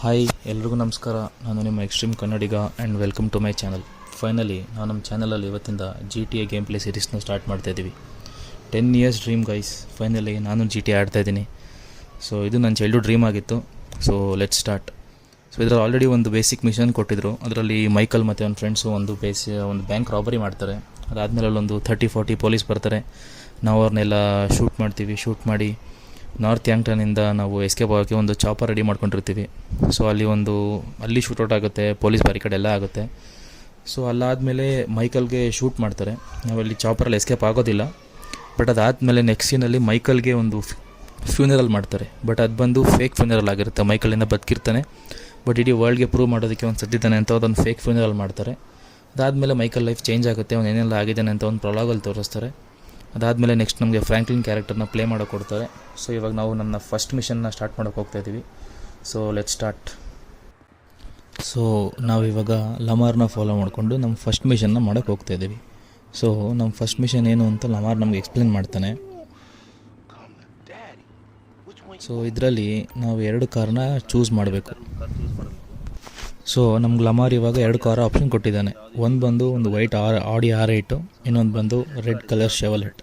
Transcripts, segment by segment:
Hi ಎಲ್ರಿಗೂ ನಮಸ್ಕಾರ. ನಾನು ನಿಮ್ಮ extreme Kannadiga and welcome to my channel. Finally ನಾವು ನಮ್ಮ ಚಾನಲಲ್ಲಿ ಇವತ್ತಿಂದ GTA ಗೇಮ್ ಪ್ಲೇ ಸೀರೀಸ್ನ ಸ್ಟಾರ್ಟ್ ಮಾಡ್ತಾಯಿದ್ದೀವಿ. 10 ಇಯರ್ಸ್ ಡ್ರೀಮ್ ಗೈಸ್. ಫೈನಲಿ ನಾನು GTA ಆಡ್ತಾಯಿದ್ದೀನಿ. ಸೊ ಇದು ನನ್ನ ಚೈಲ್ಡ್ಹುಡ್ ಡ್ರೀಮ್ ಆಗಿತ್ತು. So let start. ಸೊ ಇದರಲ್ಲಿ ಆಲ್ರೆಡಿ ಒಂದು ಬೇಸಿಕ್ ಮಿಷನ್ ಕೊಟ್ಟಿದ್ದರು. ಅದರಲ್ಲಿ ಮೈಕಲ್ ಮತ್ತು ಅವನ ಫ್ರೆಂಡ್ಸು ಒಂದು ಬ್ಯಾಂಕ್ ರಾಬರಿ ಮಾಡ್ತಾರೆ. ಅದಾದಮೇಲೆ ಅಲ್ಲೊಂದು 30-40 ಪೊಲೀಸ್ ಬರ್ತಾರೆ. ನಾವು ಅವ್ರನ್ನೆಲ್ಲ ಶೂಟ್ ಮಾಡಿ ನಾರ್ತ್ ಯಾಂಗ್ಟನ್ನಿಂದ ನಾವು ಎಸ್ಕೇಪ್ ಆಗೋಕ್ಕೆ ಒಂದು ಚಾಪರ್ ರೆಡಿ ಮಾಡ್ಕೊಂಡಿರ್ತೀವಿ. ಸೊ ಅಲ್ಲಿ ಶೂಟೌಟ್ ಆಗುತ್ತೆ, ಪೊಲೀಸ್ ಬ್ಯಾರಿಕೇಡ್ ಎಲ್ಲ ಆಗುತ್ತೆ. ಸೊ ಅಲ್ಲಾದಮೇಲೆ ಮೈಕಲ್ಗೆ ಶೂಟ್ ಮಾಡ್ತಾರೆ. ನಾವಲ್ಲಿ ಚಾಪರಲ್ಲಿ ಎಸ್ಕೇಪ್ ಆಗೋದಿಲ್ಲ. ಬಟ್ ಅದಾದಮೇಲೆ ನೆಕ್ಸ್ಟ್ ಸೀನಲ್ಲಿ ಮೈಕಲ್ಗೆ ಒಂದು ಫ್ಯೂನರಲ್ ಮಾಡ್ತಾರೆ. ಬಟ್ ಅದು ಬಂದು ಫೇಕ್ ಫ್ಯೂನರಲ್ ಆಗಿರುತ್ತೆ. ಮೈಕಲಿಂದ ಬದುಕಿರ್ತಾನೆ, ಬಟ್ ಇಡೀ ವರ್ಲ್ಡ್ಗೆ ಪ್ರೂವ್ ಮಾಡೋದಕ್ಕೆ ಒಂದು ಸತ್ತಿದ್ದಾನೆ ಅಂತ ಅದೊಂದು ಫೇಕ್ ಫ್ಯೂನರಲ್ ಮಾಡ್ತಾರೆ. ಅದಾದಮೇಲೆ ಮೈಕಲ್ ಲೈಫ್ ಚೇಂಜ್ ಆಗುತ್ತೆ. ಅವ್ನು ಏನೆಲ್ಲ ಆಗಿದ್ದಾನೆ ಅಂತ ಒಂದು ಪ್ರೊಲಾಗಲ್ಲಿ ತೋರಿಸ್ತಾರೆ. ಅದಾದಮೇಲೆ ನೆಕ್ಸ್ಟ್ ನಮಗೆ ಫ್ರ್ಯಾಂಕ್ಲಿನ್ ಕ್ಯಾರೆಕ್ಟರ್ನ ಪ್ಲೇ ಮಾಡೋಕ್ಕೆ ಕೊಡ್ತಾರೆ. ಸೊ ಇವಾಗ ನಾವು ನನ್ನ ಫಸ್ಟ್ ಮಿಷನ್ನ ಸ್ಟಾರ್ಟ್ ಮಾಡೋಕ್ಕೆ ಹೋಗ್ತಾಯಿದ್ದೀವಿ. So let start. ಸೊ ನಾವಿವಾಗ ಲಮಾರ್ನ ಫಾಲೋ ಮಾಡಿಕೊಂಡು ನಮ್ಮ ಫಸ್ಟ್ ಮಿಷನ್ನ ಮಾಡೋಕ್ಕೆ ಹೋಗ್ತಾಯಿದ್ದೀವಿ. ಸೊ ನಮ್ಮ ಫಸ್ಟ್ ಮಿಷನ್ ಏನು ಅಂತ ಲಮಾರ್ ನಮಗೆ ಎಕ್ಸ್ಪ್ಲೇನ್ ಮಾಡ್ತಾನೆ. ಸೊ ಇದರಲ್ಲಿ ನಾವು 2 ಕಾರ್ನ ಚೂಸ್ ಮಾಡಬೇಕು. ಸೊ ನಮ್ಗೆ ಲಮಾರ್ ಇವಾಗ 2 ಕಾರ್ ಆಪ್ಷನ್ ಕೊಟ್ಟಿದ್ದಾನೆ. ಒಂದು ವೈಟ್ ಆಡಿ R8, ಇನ್ನೊಂದು ಬಂದು ರೆಡ್ ಕಲರ್ ಶೆವಲೆಟ್.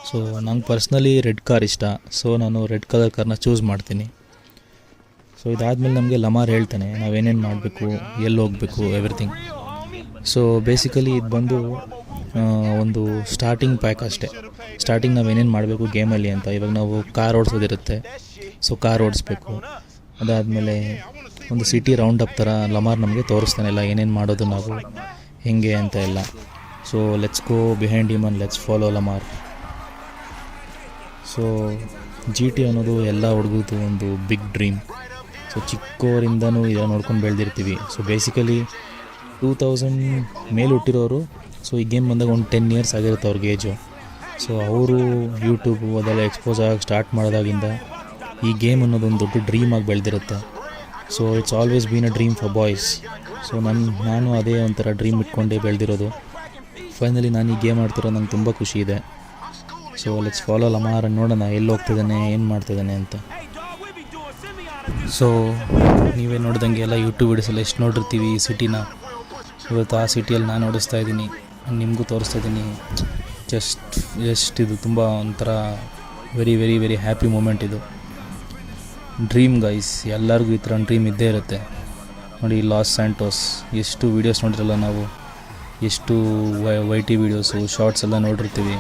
ಸೊ ನಂಗೆ ಪರ್ಸ್ನಲಿ ರೆಡ್ ಕಾರ್ ಇಷ್ಟ. ಸೊ ನಾನು ರೆಡ್ ಕಲರ್ ಕಾರ್ನ ಚೂಸ್ ಮಾಡ್ತೀನಿ. ಸೊ ಇದಾದಮೇಲೆ ನಮಗೆ ಲಮಾರ್ ಹೇಳ್ತಾನೆ ನಾವೇನೇನು ಮಾಡಬೇಕು, ಎಲ್ಲಿ ಹೋಗಬೇಕು, ಎವ್ರಿಥಿಂಗ್. ಸೊ ಬೇಸಿಕಲಿ ಇದು ಬಂದು ಒಂದು ಸ್ಟಾರ್ಟಿಂಗ್ ಪ್ಯಾಕ್ ಅಷ್ಟೇ. ಸ್ಟಾರ್ಟಿಂಗ್ ನಾವೇನೇನು ಮಾಡಬೇಕು ಗೇಮಲ್ಲಿ ಅಂತ. ಇವಾಗ ನಾವು ಕಾರ್ ಓಡಿಸೋದಿರುತ್ತೆ. ಸೊ ಕಾರ್ ಓಡಿಸ್ಬೇಕು. ಅದಾದಮೇಲೆ ಒಂದು ಸಿಟಿ ರೌಂಡ್ ಅಪ್ ಥರ ಲಮಾರ್ ನಮಗೆ ತೋರಿಸ್ತಾನೆ ಎಲ್ಲ ಏನೇನು ಮಾಡೋದು, ನಾವು ಹೆಂಗೆ ಅಂತ ಎಲ್ಲ. So let's go behind him and let's follow Lamar. So GT ಅನ್ನೋದು ಎಲ್ಲ ಹುಡುಗದು ಒಂದು ಬಿಗ್ ಡ್ರೀಮ್. ಸೊ ಚಿಕ್ಕವರಿಂದನೂ ಇದನ್ನು ನೋಡ್ಕೊಂಡು ಬೆಳೆದಿರ್ತೀವಿ. ಸೊ ಬೇಸಿಕಲಿ 2000 ಮೇಲೆ ಹುಟ್ಟಿರೋರು. ಸೊ ಈ ಗೇಮ್ ಬಂದಾಗ ಒಂದು 10 ಇಯರ್ಸ್ ಆಗಿರುತ್ತೆ ಅವ್ರಿಗೆ ಏಜು. ಸೊ ಅವರು ಯೂಟ್ಯೂಬು ಅದೆಲ್ಲ ಎಕ್ಸ್ಪೋಸ್ ಆಗಿ ಸ್ಟಾರ್ಟ್ ಮಾಡೋದಾಗಿಂದ ಈ ಗೇಮ್ ಅನ್ನೋದೊಂದು ದೊಡ್ಡ ಡ್ರೀಮ್ ಆಗಿ ಬೆಳೆದಿರುತ್ತೆ. So it's always been a dream for boys. So ನಾನು ಅದೇ ಒಂಥರ ಡ್ರೀಮ್ ಇಟ್ಕೊಂಡೇ ಬೆಳೆದಿರೋದು. ಫೈನಲಿ ನಾನು ಈ ಗೇಮ್ ಆಡ್ತಿರೋ ನಂಗೆ ತುಂಬ ಖುಷಿ ಇದೆ. So let's follow Lamar. ನೋಡೋಣ ಎಲ್ಲಿ ಹೋಗ್ತಿದ್ದಾನೆ, ಏನು ಮಾಡ್ತಿದ್ದಾನೆ ಅಂತ. ಸೊ ನೀವೇ ನೋಡ್ದಂಗೆ ಎಲ್ಲ ಯೂಟ್ಯೂಬ್ ವೀಡಿಯೋಸಲ್ಲಿ ಎಷ್ಟು ನೋಡಿರ್ತೀವಿ ಈ ಸಿಟಿನ. ಇವತ್ತು ಆ ಸಿಟಿಯಲ್ಲಿ ನಾನು ಓಡಿಸ್ತಾ ಇದ್ದೀನಿ, ನಿಮಗೂ ತೋರಿಸ್ತಾ ಇದ್ದೀನಿ. ಜಸ್ಟ್ ಇದು ತುಂಬ ಒಂಥರ very very very happy moment ಇದು. ಡ್ರೀಮ್ ಗೈಸ್, ಎಲ್ಲರಿಗೂ ಈ ಥರ ಡ್ರೀಮ್ ಇದ್ದೇ ಇರುತ್ತೆ. ನೋಡಿ ಲಾಸ್ ಸ್ಯಾಂಟೋಸ್ ಎಷ್ಟು ವೀಡಿಯೋಸ್ ನೋಡಿರಲ್ಲ ನಾವು, ಎಷ್ಟು YT ವೀಡಿಯೋಸು ಶಾರ್ಟ್ಸ್ ಎಲ್ಲ ನೋಡಿರ್ತೀವಿ.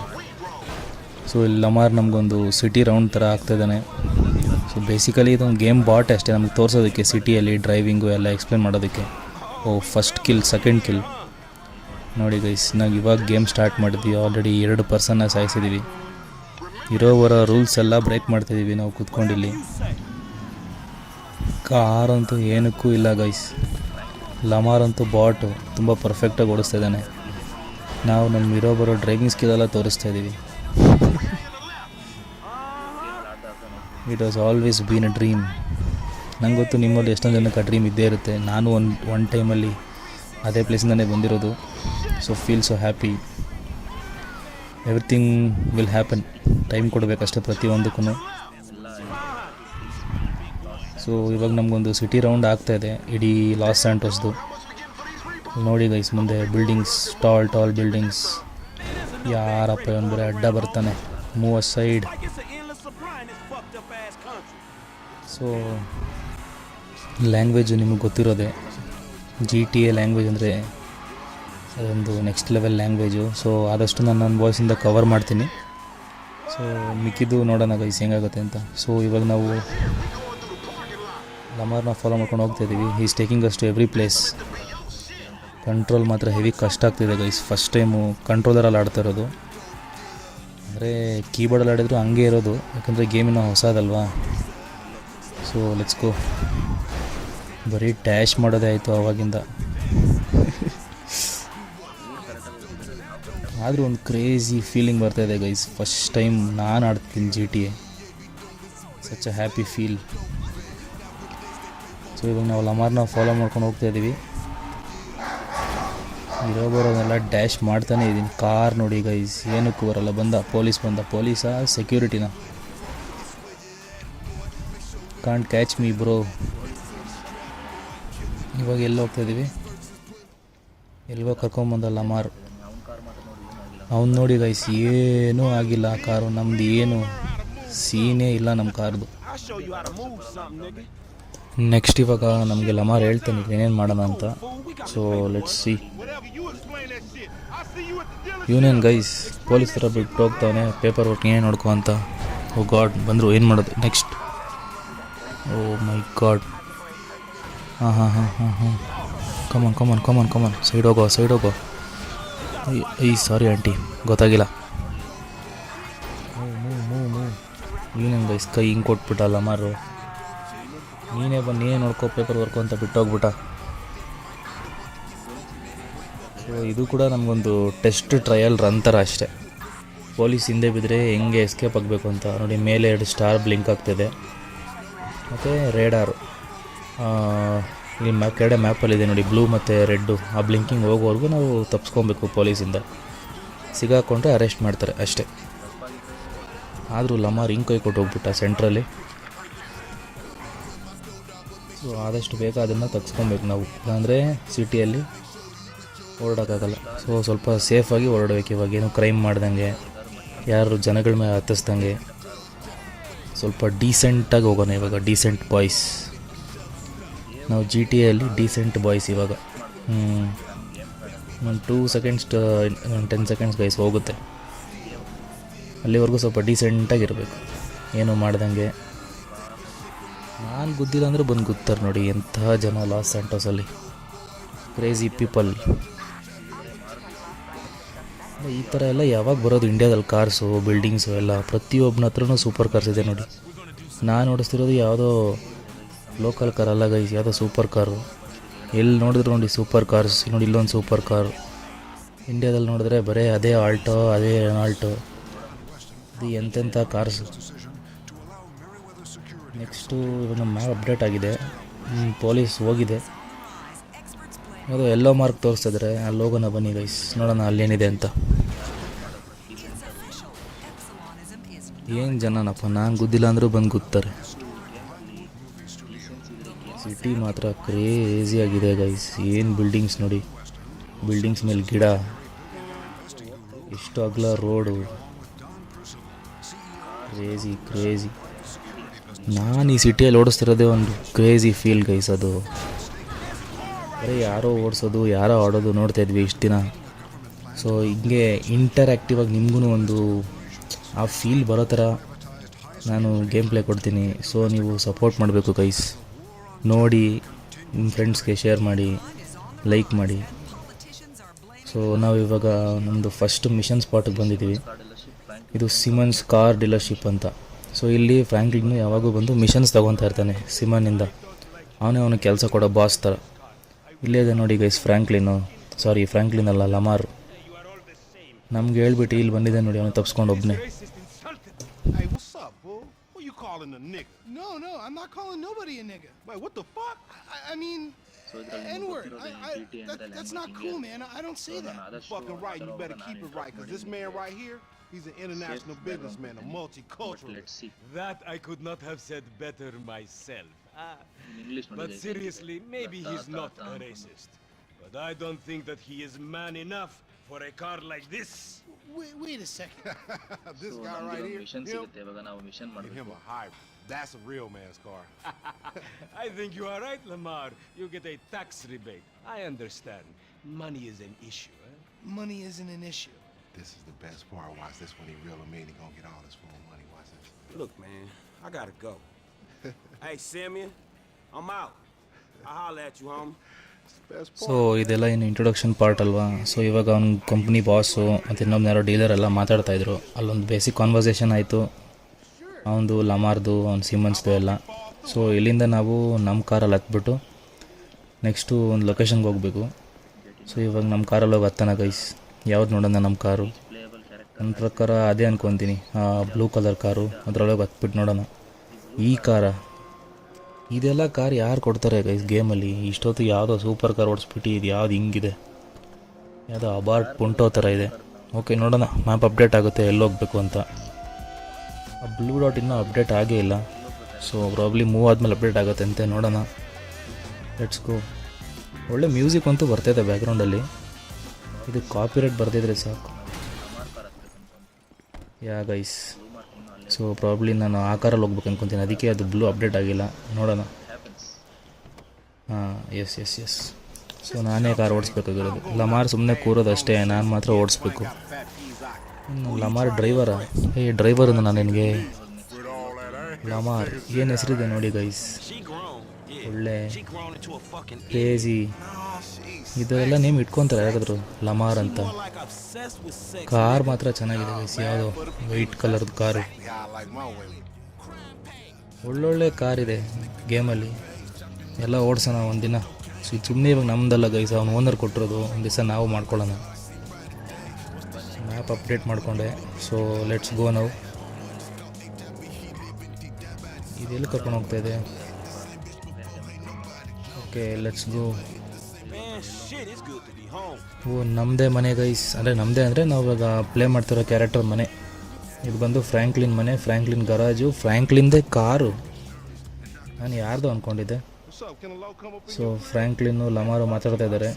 ಸೊ ಇಲ್ಲಿ ಲಮಾರ್ ನಮಗೊಂದು ಸಿಟಿ ರೌಂಡ್ ಥರ ಆಗ್ತಾಯಿದ್ದಾನೆ. ಸೊ ಬೇಸಿಕಲಿ ಇದೊಂದು ಗೇಮ್ ಬಾಟ್ ಅಷ್ಟೇ, ನಮಗೆ ತೋರಿಸೋದಕ್ಕೆ ಸಿಟಿಯಲ್ಲಿ ಡ್ರೈವಿಂಗು ಎಲ್ಲ ಎಕ್ಸ್ಪ್ಲೇನ್ ಮಾಡೋದಕ್ಕೆ. First kill, second kill. ನೋಡಿ ಗೈಸ್, ನಾವು ಇವಾಗ ಗೇಮ್ ಸ್ಟಾರ್ಟ್ ಮಾಡಿದ್ವಿ. ಆಲ್ರೆಡಿ 2 ಪರ್ಸನ್ನ ಸಾಯಿಸಿದ್ದೀವಿ. ಇರೋವರ ರೂಲ್ಸ್ ಎಲ್ಲ ಬ್ರೇಕ್ ಮಾಡ್ತಾಯಿದ್ದೀವಿ ನಾವು ಕೂತ್ಕೊಂಡಿಲ್ಲಿ. ಕಾರಂತೂ ಏನಕ್ಕೂ ಇಲ್ಲ ಗೈಸ್. ಲಮಾರ್ ಅಂತೂ ಬಾಟು ತುಂಬ ಪರ್ಫೆಕ್ಟಾಗಿ ಓಡಿಸ್ತಾ ಇದ್ದಾನೆ. ನಾವು ನಮ್ಮ ಬರೋ ಡ್ರೈವಿಂಗ್ ಸ್ಕಿಲ್ ತೋರಿಸ್ತಾ ಇದ್ದೀವಿ. It was always been a dream. ನಂಗೆ ಗೊತ್ತು ನಿಮ್ಮಲ್ಲಿ ಎಷ್ಟೊಂದು ಜನಕ್ಕೆ ಆ ಡ್ರೀಮ್ ಇದ್ದೇ ಇರುತ್ತೆ. ನಾನು ಒನ್ ಟೈಮಲ್ಲಿ ಅದೇ ಪ್ಲೇಸಿಂದನೇ ಬಂದಿರೋದು. So feel so happy. Everything will happen. Time ಕೊಡಬೇಕಷ್ಟೇ ಪ್ರತಿಯೊಂದಕ್ಕೂ. ಸೊ ಇವಾಗ ನಮಗೊಂದು ಸಿಟಿ ರೌಂಡ್ ಆಗ್ತಾಯಿದೆ ಇಡೀ ಲಾಸ್ ಸ್ಯಾಂಟೋಸ್ದು. ನೋಡಿ ಗೈಸ್, ಮುಂದೆ ಬಿಲ್ಡಿಂಗ್ಸ್, ಟಾಲ್ ಬಿಲ್ಡಿಂಗ್ಸ್. ಯಾರಪ್ಪ ಇವನು ಬರೀ ಅಡ್ಡ ಬರ್ತಾನೆ, ಮೂವ್ ಸೈಡ್. ಸೊ ಲ್ಯಾಂಗ್ವೇಜು ನಿಮಗೆ ಗೊತ್ತಿರೋದೆ. GTA ಲ್ಯಾಂಗ್ವೇಜ್ ಅಂದರೆ ಅದೊಂದು ನೆಕ್ಸ್ಟ್ ಲೆವೆಲ್ ಲ್ಯಾಂಗ್ವೇಜು. ಸೊ ಆದಷ್ಟು ನಾನು ನನ್ನ ವಾಯ್ಸಿಂದ ಕವರ್ ಮಾಡ್ತೀನಿ. ಸೊ ಮಿಕ್ಕಿದ್ದು ನೋಡೋಣ ಗೈಸ್ ಹೆಂಗಾಗುತ್ತೆ ಅಂತ. ಸೊ ಇವಾಗ ನಾವು ಲಮಾರ್ನ ಫಾಲೋ ಮಾಡ್ಕೊಂಡು ಹೋಗ್ತಾಯಿದ್ದೀವಿ. Is taking us to every place. Control ಮಾತ್ರ ಹೆವಿ ಕಷ್ಟ ಆಗ್ತಿದೆ ಗೈಸ್. ಫಸ್ಟ್ ಟೈಮು ಕಂಟ್ರೋಲರಲ್ಲಿ ಆಡ್ತಾ ಇರೋದು. ಅಂದರೆ ಕೀಬೋರ್ಡಲ್ಲಿ ಆಡಿದ್ರು ಹಂಗೆ ಇರೋದು, ಯಾಕಂದರೆ ಗೇಮಿನ ಹೊಸದಲ್ವಾ. ಸೊ ಲೆಟ್ಸ್ ಗೋ. ಬರೀ ಡ್ಯಾಶ್ ಮಾಡೋದೇ ಆಯಿತು ಆವಾಗಿಂದ. ಆದರೂ ಒಂದು ಕ್ರೇಜಿ ಫೀಲಿಂಗ್ ಬರ್ತಾಯಿದೆ ಗೈಸ್. ಫಸ್ಟ್ ಟೈಮ್ ನಾನು ಆಡ್ತೀನಿ GTA. Such a happy feel. So ಇವಾಗ ನಾವು ಲಮಾರ್ನ ಫಾಲೋ ಮಾಡ್ಕೊಂಡು ಹೋಗ್ತಾಯಿದ್ದೀವಿ. ಬರೋದೆಲ್ಲ ಡ್ಯಾಶ್ ಮಾಡ್ತಾನೇ ಇದ್ದೀನಿ. ಕಾರ್ ನೋಡಿ ಗೈಸ್, ಏನಕ್ಕೂ ಬರಲ್ಲ. ಪೊಲೀಸಾ ಸೆಕ್ಯೂರಿಟಿನ? Can't catch me bro. ಇವಾಗ ಎಲ್ಲಿ ಹೋಗ್ತಾಯಿದ್ದೀವಿ, ಎಲ್ಲಿಗೋ ಕರ್ಕೊಂಬಂದ ಲಮಾರ್. ಅವ್ನು ನೋಡಿ ಗೈಸ್, ಏನೂ ಆಗಿಲ್ಲ ಆ ಕಾರು. ನಮ್ದು ಏನು ಸೀನೇ ಇಲ್ಲ ನಮ್ಮ ಕಾರ್ದು. ನೆಕ್ಸ್ಟ್ ಇವಾಗ ನಮಗೆ ಲಮಾರ್ ಹೇಳ್ತಾನೆ ಏನೇನು ಮಾಡೋಣ ಅಂತ. So let's see. ಇವನೇನು ಗೈಸ್ ಪೊಲೀಸ್ ಥರ ಬಿಟ್ಟು ಹೋಗ್ತಾವನೆ, ಪೇಪರ್ ವರ್ಕ್ ಏನೇ ನೋಡ್ಕೊ ಅಂತ. ಓ ಗಾಡ್, ಬಂದರು, ಏನು ಮಾಡೋದು ನೆಕ್ಸ್ಟ್? Oh my god. ಹಾಂ ಕಮನ್, ಸೈಡ್ ಹೋಗೋ. ಸಾರಿ ಆಂಟಿ, ಗೊತ್ತಾಗಿಲ್ಲ. ನೀನೇನು ಗೈಸ್ ಕೈ ಹಿಂಗೆ ಕೊಟ್ಬಿಟ್ಟಲ್ಲ ಮಾರು. ನೀನೇ ನೋಡ್ಕೋ ಪೇಪರ್ ವರ್ಕು ಅಂತ ಬಿಟ್ಟೋಗ್ಬಿಟ್ಟ. ಸೊ ಇದು ಕೂಡ ನಮಗೊಂದು ಟೆಸ್ಟ್ ಟ್ರಯಲ್ ರನ್ ಥರ ಅಷ್ಟೇ. ಪೊಲೀಸ್ ಹಿಂದೆ ಬಿದ್ದರೆ ಹೆಂಗೆ ಎಸ್ಕೇಪ್ ಆಗಬೇಕು ಅಂತ ನೋಡಿ. ಮೇಲೆ 2 ಸ್ಟಾರ್ ಬ್ಲಿಂಕ್ ಆಗ್ತಿದೆ, ಮತ್ತು ರೇಡಾರು ಇಲ್ಲಿ ಕೆಳಗಡೆ ಮ್ಯಾಪಲ್ಲಿದೆ ನೋಡಿ, ಬ್ಲೂ ಮತ್ತು ರೆಡ್ಡು. ಆ ಬ್ಲಿಂಕಿಂಗ್ ಹೋಗೋವರೆಗೂ ನಾವು ತಪ್ಪಿಸ್ಕೊಬೇಕು ಪೊಲೀಸಿಂದ. ಸಿಗಾಕೊಂಡ್ರೆ ಅರೆಸ್ಟ್ ಮಾಡ್ತಾರೆ ಅಷ್ಟೇ. ಆದರೂ ಲಮಾರ್ ಹಿಂಗೆ ಕೈ ಕೊಟ್ಟು ಹೋಗ್ಬಿಟ್ಟ ಸೆಂಟ್ರಲ್ಲಿ. ಸೊ ಆದಷ್ಟು ಬೇಗ ಅದನ್ನು ತಗ್ಸ್ಕೊಬೇಕು ನಾವು, ಇಲ್ಲಾಂದರೆ ಸಿಟಿಯಲ್ಲಿ ಓಡಾಡೋಕ್ಕಾಗಲ್ಲ. ಸೊ ಸ್ವಲ್ಪ ಸೇಫಾಗಿ ಓಡಾಡಬೇಕು. ಇವಾಗ ಏನು ಕ್ರೈಮ್ ಮಾಡ್ದಂಗೆ, ಯಾರು ಜನಗಳ ಮೇಲೆ ಹತ್ತಿಸ್ದಂಗೆ, ಸ್ವಲ್ಪ ಡೀಸೆಂಟಾಗಿ ಹೋಗೋಣ ಇವಾಗ. ಡೀಸೆಂಟ್ ಬಾಯ್ಸ್ ನಾವು GTA ಡೀಸೆಂಟ್ ಬಾಯ್ಸ್ ಇವಾಗ. ಒಂದು 2 ಸೆಕೆಂಡ್ಸ್ 10 ಸೆಕೆಂಡ್ಸ್ ಗೈಸ್ ಹೋಗುತ್ತೆ. ಅಲ್ಲಿವರೆಗೂ ಸ್ವಲ್ಪ ಡೀಸೆಂಟಾಗಿರಬೇಕು, ಏನೂ ಮಾಡ್ದಂಗೆ. ನಾನು ಗುದ್ದಿಲ್ಲ ಅಂದರೆ ಬಂದು ಗುತ್ತಾರೆ ನೋಡಿ, ಎಂತಹ ಜನ ಲಾಸ್ ಸ್ಯಾಂಟೋಸಲ್ಲಿ, ಕ್ರೇಜಿ ಪೀಪಲ್. ಈ ಥರ ಎಲ್ಲ ಯಾವಾಗ ಬರೋದು ಇಂಡಿಯಾದಲ್ಲಿ? ಕಾರ್ಸು, ಬಿಲ್ಡಿಂಗ್ಸು ಎಲ್ಲ ಪ್ರತಿಯೊಬ್ಬನ ಹತ್ರನೂ ಸೂಪರ್ ಕಾರ್ಸ್ ಇದೆ ನೋಡಿ. ನಾನು ಓಡಿಸ್ತಿರೋದು ಯಾವುದೋ ಲೋಕಲ್ ಕಾರ್ ಅಲ್ಲ ಗೈಸ್, ಯಾವುದೋ ಸೂಪರ್ ಕಾರು. ಎಲ್ಲಿ ನೋಡಿದ್ರು ನೋಡಿ ಸೂಪರ್ ಕಾರ್ಸ್. ನೋಡಿ ಇಲ್ಲೊಂದು ಸೂಪರ್ ಕಾರು. ಇಂಡಿಯಾದಲ್ಲಿ ನೋಡಿದ್ರೆ ಬರೀ ಅದೇ ಆಲ್ಟೋ, ಅದೇ ರೆನಾಲ್ಟೋ, ಅದು ಎಂತೆಂಥ ಕಾರ್ಸು. ನೆಕ್ಸ್ಟು ಇವಾಗ ನಮ್ಮ ಮ್ಯಾಪ್ ಅಪ್ಡೇಟ್ ಆಗಿದೆ. ಪೊಲೀಸ್ ಹೋಗಿದೆ, ಯಾವುದೋ ಎಲ್ಲೋ ಮಾರ್ಕ್ ತೋರಿಸ್ತಿದ್ರೆ. ಅಲ್ಲಿ ಹೋಗೋಣ ಬನ್ನಿ ಗೈಸ್, ನೋಡೋಣ ಅಲ್ಲೇನಿದೆ ಅಂತ. ಏನು ಜನನಪ್ಪ, ನಾನು ಗುದ್ದಿಲ್ಲ ಅಂದರೂ ಬಂದು ಗುತ್ತಾರೆ. ಸಿಟಿ ಮಾತ್ರ ಕ್ರೇಜಿಯಾಗಿದೆ ಗೈಸ್. ಏನು ಬಿಲ್ಡಿಂಗ್ಸ್ ನೋಡಿ, ಬಿಲ್ಡಿಂಗ್ಸ್ ಮೇಲೆ ಗಿಡ, ಎಷ್ಟು ಅಗಲ ರೋಡು, ಕ್ರೇಜಿ. ನಾನು ಈ ಸಿಟಿಯಲ್ಲಿ ಓಡಿಸ್ತಿರೋದೇ ಒಂದು ಕ್ರೇಜಿ ಫೀಲ್ ಗೈಸ್. ಅದು ಬರೀ ಯಾರೋ ಓಡಿಸೋದು, ಯಾರೋ ಆಡೋದು ನೋಡ್ತಾಯಿದ್ವಿ ಇಷ್ಟು ದಿನ. ಸೊ ಹಿಂಗೆ ಇಂಟರ್ಯಾಕ್ಟಿವ್ ಆಗಿ ನಿಮಗೂ ಒಂದು ಆ ಫೀಲ್ ಬರೋ ಥರ ನಾನು ಗೇಮ್ ಪ್ಲೇ ಕೊಡ್ತೀನಿ. ಸೊ ನೀವು ಸಪೋರ್ಟ್ ಮಾಡಬೇಕು ಗೈಸ್. ನೋಡಿ, ನಿಮ್ಮ ಫ್ರೆಂಡ್ಸ್ಗೆ ಶೇರ್ ಮಾಡಿ, ಲೈಕ್ ಮಾಡಿ. ಸೊ ನಾವು ಇವಾಗ ನಮ್ಮದು ಫಸ್ಟ್ ಮಿಷನ್ ಸ್ಪಾಟಿಗೆ ಬಂದಿದ್ದೀವಿ. ಇದು ಸಿಮನ್ಸ್ ಕಾರ್ ಡೀಲರ್ಶಿಪ್ ಅಂತ. ಸೊ ಇಲ್ಲಿ ಫ್ರ್ಯಾಂಕ್ಲಿನ್ ಯಾವಾಗೂ ಬಂದು ಮಿಷನ್ಸ್ ತೊಗೊತಾ ಇರ್ತಾನೆ ಸಿಮನ್ನಿಂದ. ಅವನೇ ಕೆಲಸ ಕೊಡೋ ಬಾಸ್ ಥರ. ಇಲ್ಲೇ ಇದೆ ನೋಡಿ ಗೈಸ್ ಫ್ರ್ಯಾಂಕ್ಲಿನ್ ಅಲ್ಲ, ಲಮಾರ್. ನಮ್ಗೆ ಹೇಳ್ಬಿಟ್ಟು ಇಲ್ಲಿ ಬಂದಿದೆ ನೋಡಿ, ಅವನು ತಪ್ಪಿಸ್ಕೊಂಡು ಒಬ್ಬನೇ. Hey, what's up, bull? Who you calling a nigga? No, I'm not calling nobody a nigga. Wait, what the fuck? I mean, N-word. That's not cool, man. I don't say that. You fucking right. You better keep it right, because this man right here, he's an international businessman, a multiculturalist. That I could not have said better myself. But seriously, maybe he's not a racist. But I don't think that he is man enough for a car like this. Wait a second. This guy right here, give him a hybrid. That's a real man's car. I think you are right, Lamar. You get a tax rebate. I understand. Money is an issue, eh? Money isn't an issue. This is the best part. Watch this when he reel him in. He gonna get all his full money. Watch this. Look, man, I gotta go. Hey, Simeon, I'm out. I'll holler at you, homie. So ಇದೆಲ್ಲ ಏನು introduction part ಅಲ್ವಾ. So ಇವಾಗ ಅವ್ನ company boss ಮತ್ತು ಇನ್ನೊಬ್ಬ ಯಾರೋ dealer ಎಲ್ಲ ಮಾತಾಡ್ತಾಯಿದ್ರು. ಅಲ್ಲೊಂದು ಬೇಸಿಕ್ ಕಾನ್ವರ್ಸೇಷನ್ ಆಯಿತು, ಅವನದು ಲಮಾರ್ದು, ಅವ್ನು ಸಿಮನ್ಸ್ದು ಎಲ್ಲ. ಸೊ ಇಲ್ಲಿಂದ ನಾವು ನಮ್ಮ ಕಾರಲ್ಲಿ ಹತ್ಬಿಟ್ಟು ನೆಕ್ಸ್ಟು ಒಂದು ಲೊಕೇಶನ್ಗೆ ಹೋಗಬೇಕು. ಸೊ ಇವಾಗ ನಮ್ಮ ಕಾರಲ್ಲಿ ಹೋಗಿ ಹತ್ತಾನ ಗೈಸ್. ಯಾವ್ದು ನೋಡೋಣ ನಮ್ಮ ಕಾರು? ನನ್ನ ಪ್ರಕಾರ ಅದೇ ಅನ್ಕೊತೀನಿ, ಬ್ಲೂ ಕಲರ್ ಕಾರು. ಅದರೊಳಗೆ ಹತ್ಬಿಟ್ಟು ನೋಡೋಣ. ಈ ಕಾರ, ಇದೆಲ್ಲ ಕಾರ್ ಯಾರು ಕೊಡ್ತಾರೆ ಗೈಸ್ ಗೇಮಲ್ಲಿ? ಇಷ್ಟೊತ್ತು ಯಾವುದೋ ಸೂಪರ್ ಕಾರ್ ಓಡಿಸ್ಬಿಟ್ಟು ಇದು ಯಾವ್ದು ಹಿಂಗಿದೆ, ಯಾವುದೋ ಅಬಾರ್ಟ್ ಪುಂಟೋ ಥರ ಇದೆ. ಓಕೆ, ನೋಡೋಣ ಮ್ಯಾಪ್ ಅಪ್ಡೇಟ್ ಆಗುತ್ತೆ ಎಲ್ಲಿ ಹೋಗಬೇಕು ಅಂತ. ಆ ಬ್ಲೂ ಡಾಟ್ ಇನ್ನೂ ಅಪ್ಡೇಟ್ ಆಗೇ ಇಲ್ಲ. ಸೊ ಪ್ರಾಬ್ಲಿ ಮೂವ್ ಆದಮೇಲೆ ಅಪ್ಡೇಟ್ ಆಗುತ್ತೆ ಅಂತೆ. ನೋಡೋಣ, ಲೆಟ್ಸ್ ಗೋ. ಒಳ್ಳೆ ಮ್ಯೂಸಿಕ್ ಅಂತೂ ಬರ್ತಾಯಿದೆ ಬ್ಯಾಕ್ಗ್ರೌಂಡಲ್ಲಿ. ಇದು ಕಾಪಿರೈಟ್ ಬರ್ದಿದ್ರೆ ಸಾಕು. ಯಾ ಗೈಸ್, ಸೊ ಪ್ರಾಬ್ಲಿ ನಾನು ಆ ಕಾರಲ್ಲಿ ಹೋಗ್ಬೇಕು ಅಂದ್ಕೊತೀನಿ, ಅದಕ್ಕೆ ಅದು ಬ್ಲೂ ಅಪ್ಡೇಟ್ ಆಗಿಲ್ಲ. ನೋಡೋಣ. ಹಾಂ, ಎಸ್ ಎಸ್ ಎಸ್. ಸೊ ನಾನೇ ಕಾರ್ ಓಡಿಸ್ಬೇಕಾಗಿರೋದು. ಲಮಾರ್ ಸುಮ್ಮನೆ ಕೂರೋದು ಅಷ್ಟೇ, ನಾನು ಮಾತ್ರ ಓಡಿಸ್ಬೇಕು. ಲಮಾರ್ ಡ್ರೈವರಾ? ಡ್ರೈವರ್ ನಾನು ನಿನಗೆ. ಲಮಾರ್ ಏನು ಹೆಸರಿದೆ ನೋಡಿ ಗೈಸ್, ಒಳ್ಳೆ ಕ್ರೇಜಿ. ಇದೆಲ್ಲ ನೇಮ್ ಇಟ್ಕೊತಾರೆ ಯಾರಾದರೂ, ಲಮಾರ್ ಅಂತ. ಕಾರ್ ಮಾತ್ರ ಚೆನ್ನಾಗಿದೆ ಗೈಸ್, ಯಾವುದೋ ವೈಟ್ ಕಲರ್ದು ಕಾರು. ಒಳ್ಳೊಳ್ಳೆ ಕಾರ್ ಇದೆ ಗೇಮಲ್ಲಿ, ಎಲ್ಲ ಓಡಿಸೋಣ ಒಂದಿನ. ಸುಮ್ಮನೆ ಇವಾಗ ನಮ್ಮದಲ್ಲ ಗೈಸ್, ಅವ್ನು ಓನರ್ ಕೊಟ್ಟಿರೋದು. ಒಂದು ದಿವಸ ನಾವು ಮಾಡ್ಕೊಳ್ಳೋಣ. ಮ್ಯಾಪ್ ಅಪ್ಡೇಟ್ ಮಾಡಿಕೊಂಡೆ. ಸೊ ಲೆಟ್ಸ್ ಗೋ ನಾವು. ಇದೆಲ್ಲಿ ಕರ್ಕೊಂಡು ಹೋಗ್ತಾ ಇದೆ? Okay, let's go. ಓ, ನಮ್ಮದೇ ಮನೆ ಗೈಸ್. ಅಂದರೆ ನಮ್ಮದೇ ಅಂದರೆ ನಾವು ಇವಾಗ ಪ್ಲೇ ಮಾಡ್ತಿರೋ ಕ್ಯಾರೆಕ್ಟರ್ ಮನೆ. ಇದು ಬಂದು ಫ್ರ್ಯಾಂಕ್ಲಿನ್ ಮನೆ, ಫ್ರ್ಯಾಂಕ್ಲಿನ್ ಗರಾಜು, ಫ್ರ್ಯಾಂಕ್ಲಿನ್ದೇ ಕಾರು. ನಾನು ಯಾರ್ದು ಅಂದ್ಕೊಂಡಿದ್ದೆ. ಸೊ ಫ್ರ್ಯಾಂಕ್ಲಿನ್ನು ಲಮಾರು ಮಾತಾಡ್ತಾ ಇದ್ದಾರೆ.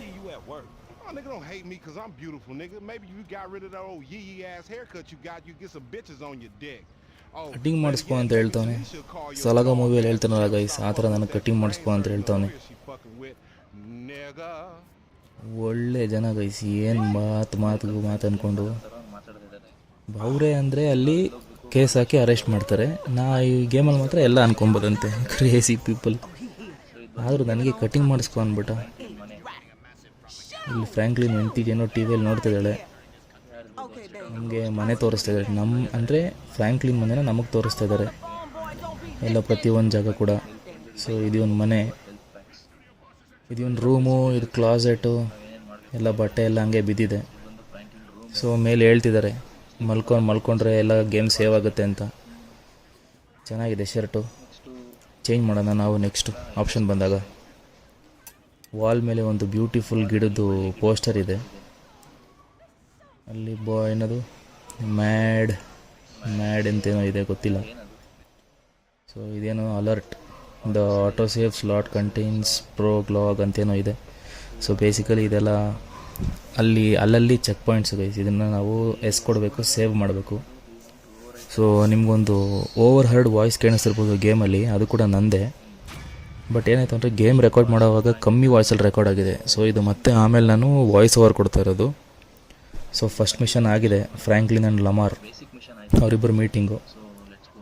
Oh, nigga, don't hate me because I'm beautiful, nigga. Maybe you got rid of that old yee ass haircut you got. You get some bitches on your dick. Oh, cutting ಮಾಡಿಸ್ಕೊ ಅಂತ ಹೇಳ್ತಾನೆ. ಸಲಾಗ ಮೂವಿಯಲ್ಲಿ ಹೇಳ್ತಾನಲ್ಲ guys, ಆ ಥರ ನನಗೆ cutting ಮಾಡಿಸ್ಕೊ ಅಂತ ಹೇಳ್ತಾನೆ. ಒಳ್ಳೆ ಜನ ಗೈಸ್, ಏನು ಮಾತು ಅಂದ್ಕೊಂಡು ಅವರೇ ಅಂದರೆ ಅಲ್ಲಿ ಕೇಸ್ ಹಾಕಿ ಅರೆಸ್ಟ್ ಮಾಡ್ತಾರೆ. ನಾ ಈ ಗೇಮಲ್ಲಿ ಮಾತ್ರ ಎಲ್ಲ ಅನ್ಕೊಬೋದಂತೆ. Crazy people. ಆದರೂ ನನಗೆ ಕಟಿಂಗ್ ಮಾಡಿಸ್ಕೊ ಅಂದ್ಬಿಟ್ಟ. ಇಲ್ಲಿ ಫ್ರ್ಯಾಂಕ್ಲಿನ್ ಹೆಂಡ್ತಿಗೇನೋ ಟಿ ವಿಯಲ್ಲಿ ನೋಡ್ತಿದ್ದಾಳೆ. ನಮಗೆ ಮನೆ ತೋರಿಸ್ತಾ ಇದ್ದಾರೆ. ಅಂದರೆ ಫ್ರ್ಯಾಂಕ್ಲಿನ್ ಮನೆನ ನಮಗೆ ತೋರಿಸ್ತಾ ಇದ್ದಾರೆ ಎಲ್ಲ, ಪ್ರತಿಯೊಂದು ಜಾಗ ಕೂಡ. ಸೊ ಇದು ಒಂದು ಮನೆ, ಇದು ಒಂದು ರೂಮು, ಇದು ಕ್ಲಾಸೆಟು, ಎಲ್ಲ ಬಟ್ಟೆ ಎಲ್ಲ ಹಂಗೆ ಬಿದ್ದಿದೆ. ಸೊ ಮೇಲೆ ಹೇಳ್ತಿದ್ದಾರೆ ಮಲ್ಕೊಂಡ್ರೆ ಎಲ್ಲ ಗೇಮ್ ಸೇವ್ ಆಗುತ್ತೆ ಅಂತ. ಚೆನ್ನಾಗಿದೆ ಶರ್ಟು. ಚೇಂಜ್ ಮಾಡೋಣ ನಾವು ನೆಕ್ಸ್ಟು ಆಪ್ಷನ್ ಬಂದಾಗ. ವಾಲ್ ಮೇಲೆ ಒಂದು ಬ್ಯೂಟಿಫುಲ್ ಗಿಡದ್ದು ಪೋಸ್ಟರ್ ಇದೆ. ಅಲ್ಲಿ ಏನದು ಮ್ಯಾಡ್ ಅಂತೇನೋ ಇದೆ, ಗೊತ್ತಿಲ್ಲ. ಸೊ ಇದೇನೋ alert, the auto save slot contains prologue ಅಂತೇನೋ ಇದೆ. ಸೊ ಬೇಸಿಕಲಿ ಇದೆಲ್ಲ ಅಲ್ಲಲ್ಲಿ ಚೆಕ್ ಪಾಯಿಂಟ್ಸ್ ಗೈಸ್. ಇದನ್ನು ನಾವು ಕೊಡಬೇಕು, ಸೇವ್ ಮಾಡಬೇಕು. ಸೊ ನಿಮಗೊಂದು ಓವರ್ ಹರ್ಡ್ ವಾಯ್ಸ್ ಕೇಳಿಸ್ತಿರ್ಬೋದು ಗೇಮಲ್ಲಿ, ಅದು ಕೂಡ ನಂದೇ. ಬಟ್ ಏನಾಯಿತು ಅಂದರೆ ಗೇಮ್ ರೆಕಾರ್ಡ್ ಮಾಡೋವಾಗ ಕಮ್ಮಿ ವಾಯ್ಸಲ್ಲಿ ರೆಕಾರ್ಡ್ ಆಗಿದೆ. ಸೊ ಇದು ಮತ್ತೆ ಆಮೇಲೆ ನಾನು ವಾಯ್ಸ್ ಓವರ್ ಕೊಡ್ತಾ ಇರೋದು. ಸೊ ಫಸ್ಟ್ ಮಿಷನ್ ಆಗಿದೆ, ಫ್ರ್ಯಾಂಕ್ಲಿನ್ ಆ್ಯಂಡ್ ಲಮಾರ್ ಅವರಿಬ್ಬರು ಮೀಟಿಂಗು.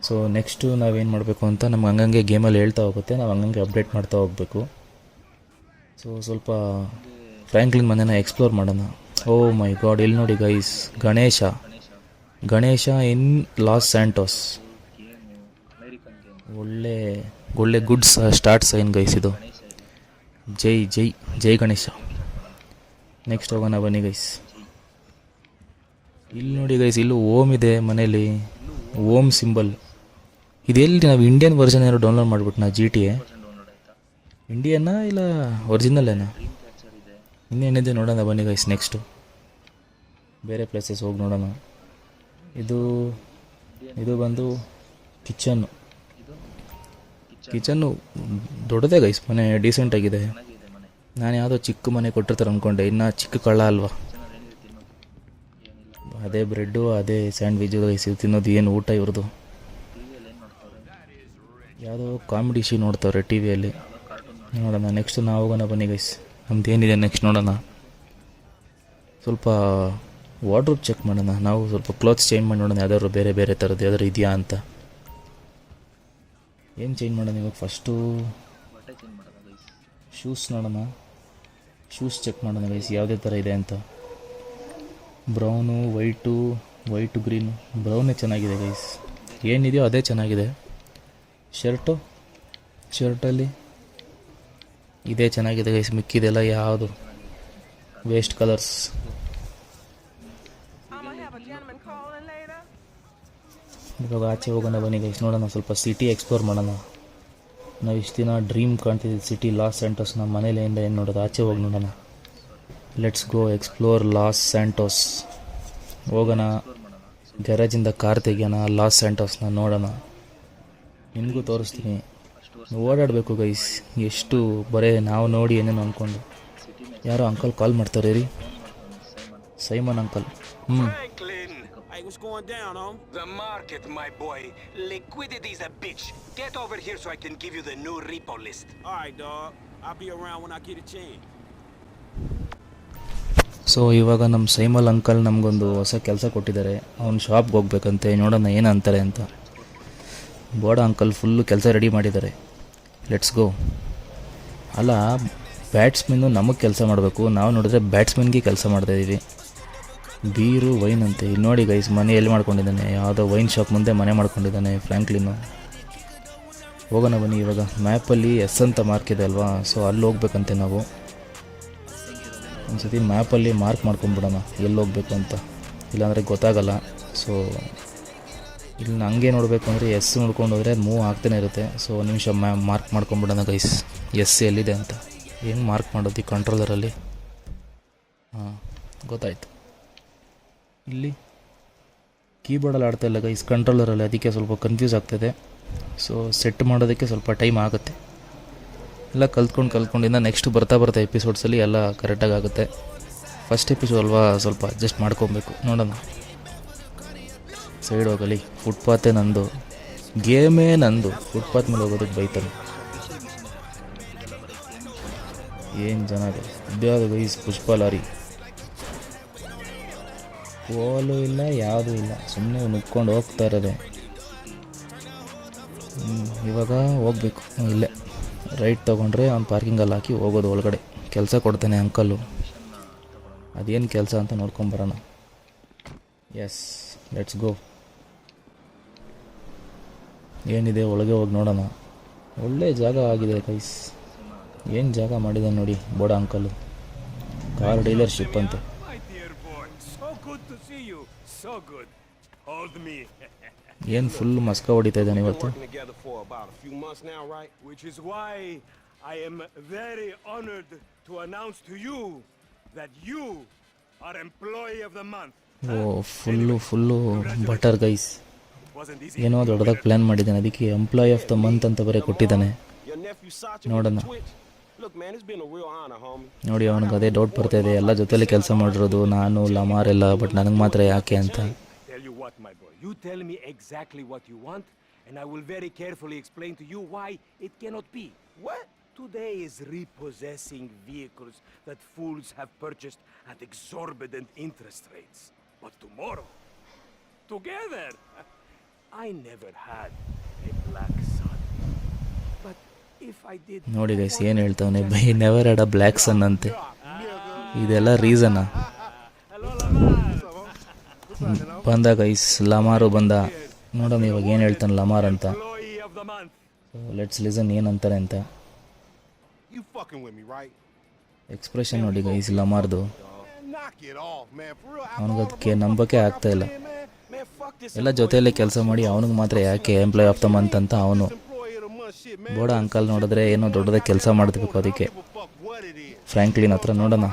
ಸೊ ನೆಕ್ಸ್ಟು ನಾವೇನು ಮಾಡಬೇಕು ಅಂತ ನಮ್ಗೆ ಹಂಗಂಗೆ ಗೇಮಲ್ಲಿ ಹೇಳ್ತಾ ಹೋಗುತ್ತೆ, ನಾವು ಹಂಗಂಗೆ ಅಪ್ಡೇಟ್ ಮಾಡ್ತಾ ಹೋಗಬೇಕು. ಸೊ ಸ್ವಲ್ಪ ಫ್ರ್ಯಾಂಕ್ಲಿನ್ ಮನೆನ ಎಕ್ಸ್ಪ್ಲೋರ್ ಮಾಡೋಣ. ಓ ಮೈ ಗಾಡ್, ಇಲ್ಲಿ ನೋಡಿ ಗೈಸ್, ಗಣೇಶ ಇನ್ ಲಾಸ್ ಸ್ಯಾಂಟೋಸ್. ಒಳ್ಳೆ ಗುಡ್ ಸ್ಟಾರ್ಟ್ ಸೈನ್ ಗೈಸ್ ಇದು. ಜೈ ಗಣೇಶ. ನೆಕ್ಸ್ಟ್ ಹೋಗೋಣ ಬನ್ನಿ ಗೈಸ್. ಇಲ್ಲಿ ನೋಡಿ ಗೈಸ್, ಇಲ್ಲೂ ಓಮ್ ಇದೆ ಮನೇಲಿ, ಓಮ್ ಸಿಂಬಲ್. ಇದೆಲ್ಲಿ ನಾವು ಇಂಡಿಯನ್ ವರ್ಷನ್ ಏನಾದ್ರು ಡೌನ್ಲೋಡ್ ಮಾಡಿಬಿಟ್ಟು GTA ಇಂಡಿಯನ್ನ ಇಲ್ಲ ಒರಿಜಿನಲ್ಲೇನಾ? ಇನ್ನೇನಿದೆ ನೋಡೋಣ ಬನ್ನಿ ಗೈಸ್. ನೆಕ್ಸ್ಟು ಬೇರೆ ಪ್ಲೇಸಸ್ ಹೋಗಿ ನೋಡೋಣ. ಇದು ಬಂದು ಕಿಚನ್ನು ದೊಡ್ಡದೇ ಗೈಸ್. ಮನೆ ಡೀಸೆಂಟಾಗಿದೆ. ನಾನು ಯಾವುದೋ ಚಿಕ್ಕ ಮನೆ ಕೊಟ್ಟಿರ್ತಾರೆ ಅಂದ್ಕೊಂಡೆ, ಇನ್ನು ಚಿಕ್ಕ ಕಳ್ಳ ಅಲ್ವಾ. ಅದೇ ಬ್ರೆಡ್ಡು, ಅದೇ ಸ್ಯಾಂಡ್ವಿಚ್ಚು ಗೈಸ್ ತಿನ್ನೋದು. ಏನು ಊಟ ಇವ್ರದ್ದು? ಯಾವುದೋ ಕಾಮಿಡಿ ಶೋ ನೋಡ್ತಾವ್ರೆ ಟಿ ವಿಯಲ್ಲಿ. ನೋಡೋಣ ನೆಕ್ಸ್ಟ್ ನಾವು ಹೋಗೋಣ ಬನ್ನಿ ಗೈಸ್. ನಮ್ದು ಏನಿದೆ ನೆಕ್ಸ್ಟ್ ನೋಡೋಣ. ಸ್ವಲ್ಪ ವಾರ್ಡ್ರೋಬ್ ಚೆಕ್ ಮಾಡೋಣ. ನಾವು ಸ್ವಲ್ಪ ಕ್ಲಾತ್ಸ್ ಚೇಂಜ್ ಮಾಡಿ ನೋಡೋಣ, ಯಾವ್ದಾದ್ರು ಬೇರೆ ಥರದ್ದು ಯಾವ್ದಾದ್ರು ಇದೆಯಾ ಅಂತ. ಏನು ಚೇಂಜ್ ಮಾಡೋಣ ಇವಾಗ? ಫಸ್ಟು ಶೂಸ್ ನೋಡೋಣ. ಶೂಸ್ ಚೆಕ್ ಮಾಡೋಣ ಗೈಸ್, ಯಾವುದೇ ಥರ ಇದೆ ಅಂತ. Brown, white green. ಬ್ರೌನೇ ಚೆನ್ನಾಗಿದೆ ಗೈಸ್, ಏನಿದೆಯೋ ಅದೇ ಚೆನ್ನಾಗಿದೆ. ಶರ್ಟಲ್ಲಿ ಇದೇ ಚೆನ್ನಾಗಿದೆ ಗೈಸ್, ಮಿಕ್ಕಿದೆಲ್ಲ ಯಾವುದು ವೇಸ್ಟ್ ಕಲರ್ಸ್. ಇವಾಗ ಆಚೆ ಹೋಗೋಣ ಬನ್ನಿ ಗೈಸ್, ನೋಡೋಣ ಸ್ವಲ್ಪ ಸಿಟಿ ಎಕ್ಸ್ಪ್ಲೋರ್ ಮಾಡೋಣ. ನಾವು ಇಷ್ಟು ದಿನ ಡ್ರೀಮ್ ಕಾಣ್ತಿದ್ದೀವಿ ಸಿಟಿ ಲಾಸ್ ಸ್ಯಾಂಟೋಸ್. ನಮ್ಮ ಮನೇಲಿಂದ ಏನು ನೋಡೋದು, ಆಚೆ ಹೋಗಿ ನೋಡೋಣ. Let's go explore loss Santos. ಹೋಗೋಣ, ಗ್ಯಾರೇಜಿಂದ ಕಾರ್ ತೆಗಿಯೋಣ, ಲಾಸ್ ಸ್ಯಾಂಟೋಸ್ನ ನೋಡೋಣ. ನಿಮಗೂ ತೋರಿಸ್ತೀನಿ. ಓಡಾಡಬೇಕು ಗೈಸ್, ಎಷ್ಟು ಬರೇ ನಾವು ನೋಡಿ ಏನೇನು ಅಂದ್ಕೊಂಡು. ಯಾರೋ ಅಂಕಲ್ ಕಾಲ್ ಮಾಡ್ತಾರೆ ರೀ. Simon uncle. Franklin! Hey, what's going down, home? The market, my boy. Liquidity's a bitch. Get over here so I can give you the new repo list. All right, dog. I'll be around when I get a chance. So ಇವಾಗ ನಮ್ಮ ಸೈಮಲ್ uncle ನಮಗೊಂದು ಹೊಸ ಕೆಲಸ ಕೊಟ್ಟಿದ್ದಾರೆ. ಅವ್ನ ಶಾಪ್ಗೆ ಹೋಗ್ಬೇಕಂತೆ, ನೋಡೋಣ ಏನು ಅಂತಾರೆ ಅಂತ. ಬೋಡ ಅಂಕಲ್ ಫುಲ್ಲು ಕೆಲಸ ರೆಡಿ ಮಾಡಿದ್ದಾರೆ. Let's go. ಅಲ್ಲ, ಬ್ಯಾಟ್ಸ್ಮನ್ನು ನಮಗೆ ಕೆಲಸ ಮಾಡಬೇಕು, ನಾವು ನೋಡಿದ್ರೆ ಬ್ಯಾಟ್ಸ್ಮನ್ಗೆ ಕೆಲಸ ಮಾಡ್ತಾಯಿದ್ದೀವಿ. ಬೀರು ವೈನ್ ಅಂತೆ. ಇಲ್ಲಿ ನೋಡಿ ಗೈಸ್, ಮನೆ ಎಲ್ಲಿ ಮಾಡ್ಕೊಂಡಿದ್ದಾನೆ, ಯಾವುದೋ ವೈನ್ ಶಾಪ್ ಮುಂದೆ ಮನೆ ಮಾಡ್ಕೊಂಡಿದ್ದಾನೆ ಫ್ರ್ಯಾಂಕ್ಲಿನು. ಹೋಗೋಣ ಬನ್ನಿ. ಇವಾಗ ಮ್ಯಾಪಲ್ಲಿ ಎಸ್ ಅಂತ ಮಾರ್ಕ್ ಇದೆ ಅಲ್ವಾ, ಸೊ ಅಲ್ಲಿ ಹೋಗ್ಬೇಕಂತೆ ನಾವು. ಒಂದು ಸತಿ ಮ್ಯಾಪಲ್ಲಿ ಮಾರ್ಕ್ ಮಾಡ್ಕೊಂಬಿಡೋಣ ಎಲ್ಲಿ ಹೋಗ್ಬೇಕು ಅಂತ, ಇಲ್ಲಾಂದರೆ ಗೊತ್ತಾಗಲ್ಲ. ಸೊ ಇಲ್ಲಿ ಹಂಗೆ ನೋಡಬೇಕು ಅಂದರೆ ಎಸ್ ನೋಡ್ಕೊಂಡು ಹೋದರೆ ಅದು ಮೂವ್ ಆಗ್ತಾನೆ ಇರುತ್ತೆ. ಸೊ ಒಂದು ನಿಮಿಷ ಮಾರ್ಕ್ ಮಾಡ್ಕೊಂಬಿಡೋಣ ಗೈಸ್, ಎಸ್ ಎಲ್ಲಿದೆ ಅಂತ. ಹೆಂಗೆ ಮಾರ್ಕ್ ಮಾಡೋದು ಈ ಕಂಟ್ರೋಲರಲ್ಲಿ? ಹಾಂ, ಗೊತ್ತಾಯಿತು. ಇಲ್ಲಿ ಕೀಬೋರ್ಡಲ್ಲಿ ಆಡ್ತಾ ಇಲ್ಲ ಗೈಸ್, ಕಂಟ್ರೋಲರಲ್ಲಿ, ಅದಕ್ಕೆ ಸ್ವಲ್ಪ ಕನ್ಫ್ಯೂಸ್ ಆಗ್ತಾಯಿದೆ. ಸೊ ಸೆಟ್ ಮಾಡೋದಕ್ಕೆ ಸ್ವಲ್ಪ ಟೈಮ್ ಆಗುತ್ತೆ. ಎಲ್ಲ ಕಲ್ತ್ಕೊಂಡಿಂದ ನೆಕ್ಸ್ಟ್ ಬರ್ತಾ ಎಪಿಸೋಡ್ಸಲ್ಲಿ ಎಲ್ಲ ಕರೆಕ್ಟಾಗಿ ಆಗುತ್ತೆ. ಫಸ್ಟ್ ಎಪಿಸೋಡ್ ಅಲ್ವಾ, ಸ್ವಲ್ಪ ಅಡ್ಜಸ್ಟ್ ಮಾಡ್ಕೊಬೇಕು. ನೋಡೋಣ. ಸೈಡ್ ಹೋಗಲಿ, ಫುಟ್ಪಾತೇ ನಂದು, ಗೇಮೇ ನಂದು. ಫುಟ್ಪಾತ್ ಮೇಲೆ ಹೋಗೋದಕ್ಕೆ ಬೈತಾನೆ. ಏನು ಜನ ಇದ್ಯಾವುದು ಗೈಸ್, ಪುಷ್ಪ ಲಾರಿ. ಪೋಲು ಇಲ್ಲ, ಯಾವುದೂ ಇಲ್ಲ, ಸುಮ್ಮನೆ ನುಗ್ಕೊಂಡು ಹೋಗ್ತಾ ಇರೋದೆ. ಇವಾಗ ಹೋಗ್ಬೇಕು. ಇಲ್ಲೇ ರೈಟ್ ತೊಗೊಂಡ್ರೆ ಅವ್ನು ಪಾರ್ಕಿಂಗಲ್ಲಿ ಹಾಕಿ ಹೋಗೋದು ಒಳಗಡೆ. ಕೆಲಸ ಕೊಡ್ತಾನೆ ಅಂಕಲ್ಲು, ಅದೇನು ಕೆಲಸ ಅಂತ ನೋಡ್ಕೊಂಬರೋಣ. Yes, let's go. ಏನಿದೆ ಒಳಗೆ ಹೋಗಿ ನೋಡೋಣ. ಒಳ್ಳೆ ಜಾಗ ಆಗಿದೆ ಗೈಸ್, ಏನು ಜಾಗ ಮಾಡಿದೆ ನೋಡಿ ಬೋಡ ಅಂಕಲ್ಲು. ಕಾರ್ ಡೀಲರ್ಶಿಪ್ ಅಂತೆ. My dear boy, so good to see you. So good. Hold me. ಏನು ಫುಲ್ ಮಸ್ಕ ಹೊಡಿತಾ ಇದ್ದಾನೆ Been ಇವತ್ತು. working together for about a few months now, right? Which is why I am very honored to announce to you that you are Employee of the Month. Full butter guys. Wasn't easy. ಏನೋ ದೊಡ್ಡದಾಗಿ plan ಮಾಡಿದ್ದಾನೆ, ಅದಕ್ಕೆ employee of the month ಅಂತ ಬರೀ ಕೊಟ್ಟಿದ್ದಾನೆ. Your nephew Sacha ನೋಡೋಣ. with the Twitch. Look, man, it's been a real honor, homie. ನೋಡಿ, ಅವನಿಗೆ ಅದೇ ಡೌಟ್ ಬರ್ತಾ ಇದೆ, ಎಲ್ಲ ಜೊತೆಲಿ ಕೆಲಸ ಮಾಡಿರೋದು ನಾನು, ಲಮಾರ್ ಎಲ್ಲ, ಬಟ್ ನನಗೆ ಮಾತ್ರ ಯಾಕೆ ಅಂತ. Tell you what, my boy. You tell me exactly what you want, and I will very carefully explain to you why it cannot be. What? Today is repossessing vehicles that fools have purchased at exorbitant interest rates. But tomorrow, together, I never had a black son. But if I did... ನೋಡಿ guys, ಏನು ಹೇಳ್ತಾವನೆ, by never had a black son ಅಂತೆ. ಇದೆಲ್ಲ ರೀಸನ್ನ. ಬಂದ guys, Lamar ಬಂದ. ನೋಡೋಣ ಇವಾಗ ಏನು ಹೇಳ್ತಾನೆ ಲಮಾರ್ ಅಂತ. Employee of the month. Let's listen ಏನಂತಾರೆ ಅಂತ. You fucking with me, right? Expression ನೋಡಿ ಗೈಸ್ ಲಮಾರ್ದು. Man, knock it off, man. For real. ಅವನಿಗದಕ್ಕೆ ನಂಬಕ್ಕೆ ಆಗ್ತಾ ಇಲ್ಲ. Man, fuck this. ಎಲ್ಲ ಜೊತೆಯಲ್ಲೇ ಕೆಲಸ ಮಾಡಿ ಅವನಿಗೆ ಮಾತ್ರ ಯಾಕೆ ಎಂಪ್ಲಾಯ್ ಆಫ್ ದ ಮಂತ್ ಅಂತ ಅವನು. Employee of the month shit, man. ಬೋಡ ಅಂಕಲ್ ನೋಡಿದ್ರೆ ಏನೋ ದೊಡ್ಡದಾಗಿ ಕೆಲಸ ಮಾಡಬೇಕು, ಅದಕ್ಕೆ Give a fuck what it is. Franklin ಹತ್ರ ನೋಡೋಣ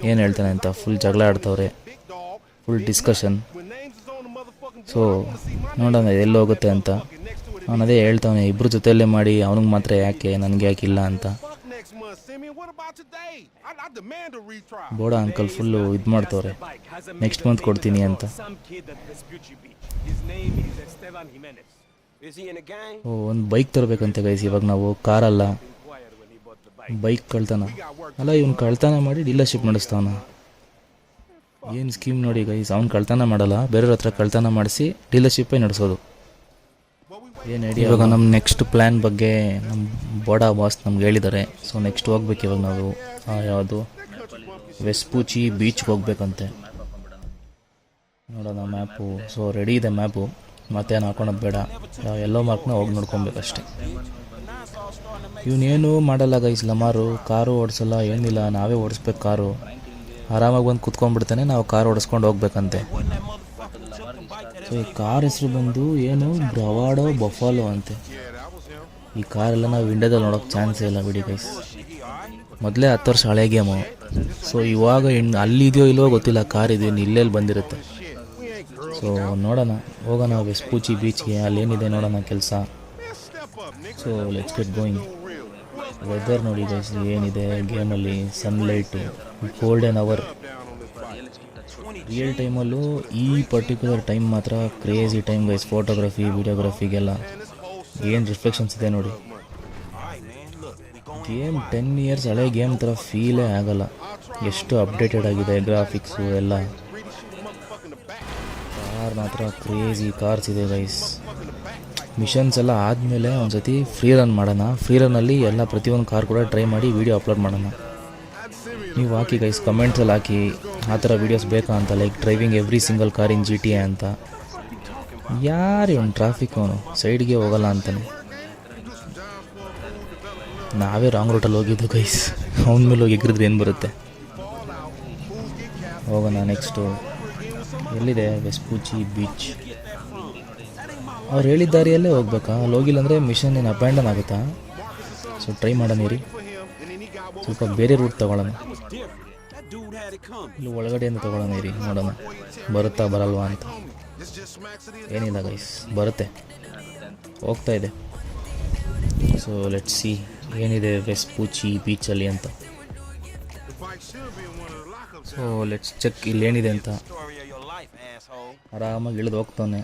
ಏನು ಹೇಳ್ತಾನೆ ಅಂತ. ಫುಲ್ ಜಗಳ ಆಡ್ತವ್ರೆ, Big dog. Full discussion. When names is on the motherfucking so board, I wanna see my ನೋಡೋಣ name ಎಲ್ಲಿ ಹೋಗುತ್ತೆ ಅಂತ. fucking next to it. ಅವನು ಅದೇ ಹೇಳ್ತಾವನೆ, ಇಬ್ಬರು ಜೊತೆಯಲ್ಲೇ ಮಾಡಿ ಅವನಿಗೆ ಮಾತ್ರ ಯಾಕೆ, ನನಗೆ ಯಾಕೆ ಇಲ್ಲ ಅಂತ. Fuck next month, Simeon. What about today? I demand a retrial. ಬೋಡ ಅಂಕಲ್ ಫುಲ್ಲು ಇದು ಮಾಡ್ತವ್ರೆ, ನೆಕ್ಸ್ಟ್ ಮಂತ್ ಕೊಡ್ತೀನಿ ಅಂತ. Some kid at Vespucci Beach. His name is Esteban Jimenez. Is he in the gang? ಒಂದು ಬೈಕ್ ತರಬೇಕಂತೆ guys. ಇವಾಗ ನಾವು ಕಾರಲ್ಲ, Inquired when he bought the bike. Bike ಕಳ್ತಾನ. ಅಲ್ಲ, ಇವನು ಕಳ್ತನ ಮಾಡಿ ಡೀಲರ್ಶಿಪ್ ನಡೆಸ್ತಾವನ. ಏನು ಸ್ಕೀಮ್ ನೋಡಿ ಗೈಸ್. ಅವ್ನು ಕಳ್ತನ ಮಾಡಲ್ಲ, ಬೇರೆಯವ್ರ ಹತ್ರ ಕಳ್ತನ ಮಾಡಿಸಿ ಡೀಲರ್ಶಿಪ್ಪೇ ನಡೆಸೋದು. ಏನು ಐಡಿಯಾ. ಇವಾಗ ನಮ್ಮ ನೆಕ್ಸ್ಟ್ ಪ್ಲ್ಯಾನ್ ಬಗ್ಗೆ ನಮ್ಮ ಬೋಡಾ ಬಾಸ್ ನಮ್ಗೆ ಹೇಳಿದ್ದಾರೆ. ಸೊ ನೆಕ್ಸ್ಟ್ ಹೋಗ್ಬೇಕು ಇವಾಗ ನಾವು. ಯಾವುದು ವೆಸ್ಪೂಚಿ ಬೀಚ್ಗೆ ಹೋಗ್ಬೇಕಂತೆ. ನೋಡೋಣ ಮ್ಯಾಪು. ಸೊ ರೆಡಿ ಇದೆ ಮ್ಯಾಪು, ಮತ್ತೇನು ಹಾಕೊಳೋದು ಬೇಡ. ಎಲ್ಲೋ ಮಾರ್ಕ್ನ ಹೋಗಿ ನೋಡ್ಕೊಬೇಕಷ್ಟೆ. ಇವನೇನು ಮಾಡಲ್ಲ ಗೈಸ್ ಲಮಾರು, ಕಾರು ಓಡಿಸಲ್ಲ, ಏನಿಲ್ಲ, ನಾವೇ ಓಡಿಸ್ಬೇಕು ಕಾರು. ಆರಾಮಾಗಿ ಬಂದು ಕುತ್ಕೊಂಡ್ಬಿಡ್ತಾನೆ, ನಾವು ಕಾರ್ ಓಡಿಸ್ಕೊಂಡು ಹೋಗ್ಬೇಕಂತೆ. ಸೊ ಈ ಕಾರ್ ಹೆಸರು ಬಂದು ಏನು ಬ್ರವಾಡೋ ಬಫಾಲೋ ಅಂತೆ. ಈ ಕಾರೆಲ್ಲ ನಾವು ಇಂಡಿಯಾದಲ್ಲಿ ನೋಡೋಕೆ ಚಾನ್ಸೇ ಇಲ್ಲ ಬಿಡಿ ಗೈಸ್. ಮೊದಲೇ 10 ವರ್ಷ ಹಳೆ ಗೇಮು. ಸೊ ಇವಾಗ ಅಲ್ಲಿ ಇದೆಯೋ ಇಲ್ವೋ ಗೊತ್ತಿಲ್ಲ, ಕಾರ್ ಇದೆಯೋ ಇಲ್ಲೆಲ್ಲಿ ಬಂದಿರುತ್ತೆ. ಸೊ ನೋಡೋಣ, ಹೋಗೋಣ ವೆಸ್ಪೂಚಿ ಬೀಚ್ಗೆ, ಅಲ್ಲೇನಿದೆ ನೋಡೋಣ ಕೆಲಸ. So let's get going. Weather ನೋಡಿ ಗೈಸ್ ಏನಿದೆ ಗೇಮಲ್ಲಿ, ಸನ್ಲೈಟು, ಗೋಲ್ಡನ್ ಅವರ್. ರಿಯಲ್ ಟೈಮಲ್ಲೂ ಈ ಪರ್ಟಿಕ್ಯುಲರ್ ಟೈಮ್ ಮಾತ್ರ ಕ್ರೇಜಿ ಟೈಮ್ ಗೈಸ್. ಫೋಟೋಗ್ರಫಿ ವಿಡಿಯೋಗ್ರಫಿಗೆಲ್ಲ ಏನು ರಿಫ್ಲೆಕ್ಷನ್ಸ್ ಇದೆ ನೋಡಿ. ಗೇಮ್ 10 ಇಯರ್ಸ್ ಹಳೆ ಗೇಮ್ ಥರ ಫೀಲೇ ಆಗಲ್ಲ. ಎಷ್ಟು ಅಪ್ಡೇಟೆಡ್ ಆಗಿದೆ ಗ್ರಾಫಿಕ್ಸು ಎಲ್ಲ. ಕಾರ್ ಮಾತ್ರ ಕ್ರೇಜಿ ಕಾರ್ಸ್ ಇದೆ ಗೈಸ್. ಮಿಷನ್ಸ್ ಎಲ್ಲ ಆದಮೇಲೆ ಒಂದು ಸತಿ ಫ್ರೀ ರನ್ ಮಾಡೋಣ. ಫ್ರೀ ರನ್ನಲ್ಲಿ ಎಲ್ಲ ಪ್ರತಿಯೊಂದು ಕಾರ್ ಕೂಡ ಟ್ರೈ ಮಾಡಿ ವೀಡಿಯೋ ಅಪ್ಲೋಡ್ ಮಾಡೋಣ. ನೀವು ಹಾಕಿ ಗೈಸ್, ಕಮೆಂಟ್ಸಲ್ಲಿ ಹಾಕಿ ಆ ಥರ ವೀಡಿಯೋಸ್ ಬೇಕಾ ಅಂತ. Like driving every single car in GTA ಅಂತ. ಯಾರು ಇವನು ಟ್ರಾಫಿಕ್, ಅವನು ಸೈಡ್ಗೆ ಹೋಗಲ್ಲ ಅಂತಾನೆ. ನಾವೇ ರಾಂಗ್ ರೂಟಲ್ಲಿ ಹೋಗಿದ್ದು ಗೈಸ್. ಅವನ ಮೇಲೆ ಹೋಗಿ ಎಗ್ರಿದ್ರೆ ಏನು ಬರುತ್ತೆ. ಹೋಗೋಣ ನೆಕ್ಸ್ಟು. ಎಲ್ಲಿದೆ ವೆಸ್ಪೂಚಿ ಬೀಚ್? ಅವ್ರು ಹೇಳಿದ ದಾರಿಯಲ್ಲೇ ಹೋಗ್ಬೇಕಾ? ಅಲ್ಲಿ ಹೋಗಿಲ್ಲ ಅಂದರೆ ಮಿಷನ್ ಏನು ಅಬ್ಯಾಂಡನ್ ಆಗುತ್ತಾ? ಸೊ ಟ್ರೈ ಮಾಡೋಣ ರೀ, ಸ್ವಲ್ಪ ಬೇರೆ ರೂಟ್ ತೊಗೊಳ್ಳೋಣ. ಇಲ್ಲಿ ಒಳಗಡೆಯಿಂದ ತೊಗೊಳ್ಳೋಣ ರೀ, ನೋಡೋಣ ಬರುತ್ತಾ ಬರಲ್ವಾ ಅಂತ. ಏನಿಲ್ಲ ಗೈಸ್, ಬರುತ್ತೆ, ಹೋಗ್ತಾ ಇದೆ. ಸೊ ಲೆಟ್ಸ್ ಸಿ ಏನಿದೆ ವೆಸ್ಪೂಚಿ ಬೀಚಲ್ಲಿ ಅಂತ. ಸೊ ಲೆಟ್ಸ್ ಚೆಕ್ ಇಲ್ಲೇನಿದೆ ಅಂತ. ಆರಾಮಾಗಿ ಇಳಿದು ಹೋಗ್ತಾನೆ.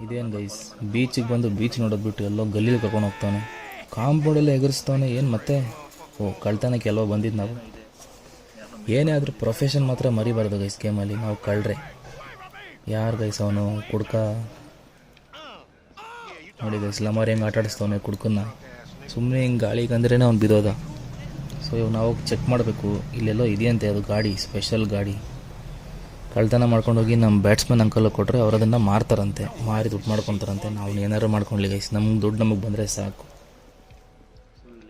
ಇದೇನು ಗೈಸ್, ಬೀಚಿಗೆ ಬಂದು ಬೀಚ್ ನೋಡೋದು ಬಿಟ್ಟು ಎಲ್ಲೋ ಗಲ್ಲಿಗೆ ಕರ್ಕೊಂಡು ಹೋಗ್ತಾನೆ. ಕಾಂಪೌಂಡೆಲ್ಲ ಎಗರಿಸ್ತಾನೆ. ಏನು ಮತ್ತೆ? ಕಳ್ತನಕ್ಕೆ ಎಲ್ಲೋ ಬಂದಿದ್ದು ನಾವು. ಏನೇ ಆದರೂ ಪ್ರೊಫೆಷನ್ ಮಾತ್ರ ಮರಿಬಾರ್ದು ಗೈಸ್ ಗೇಮಲ್ಲಿ. ನಾವು ಕಳ್ರೆ. ಯಾರು ಗೈಸ್ ಅವನು? ಕುಡ್ಕ ನೋಡಿ ಗೈಸ್, ಲಮಾರಿ ಹೆಂಗೆ ಆಟಾಡಿಸ್ತವನೆ ಕುಡ್ಕನ್ನ. ಸುಮ್ಮನೆ ಹಿಂಗೆ ಗಾಳಿಗೆ ಅಂದ್ರೇ ಅವ್ನು ಬಿದೋದ. ಸೊ ಇವು ನಾವು ಚೆಕ್ ಮಾಡಬೇಕು. ಇಲ್ಲೆಲ್ಲೋ ಇದೆಯಂತೆ ಅದು ಗಾಡಿ, ಸ್ಪೆಷಲ್ ಗಾಡಿ. ಕಳ್ತನ ಮಾಡ್ಕೊಂಡೋಗಿ ನಮ್ಮ ಬ್ಯಾಟ್ಸ್ಮನ್ ಅಂಕಲ್ ಕೊಟ್ಟರೆ ಅವ್ರು ಅದನ್ನು ಮಾರ್ತಾರಂತೆ, ಮಾರಿ ದುಡ್ಡು ಮಾಡ್ಕೊತಾರಂತೆ. ನಾವು ಏನಾರು ಮಾಡ್ಕೊಳ್ಳಿ ಗೈಸ್, ನಮ್ಗೆ ದುಡ್ಡು ನಮಗೆ ಬಂದರೆ ಸಾಕು.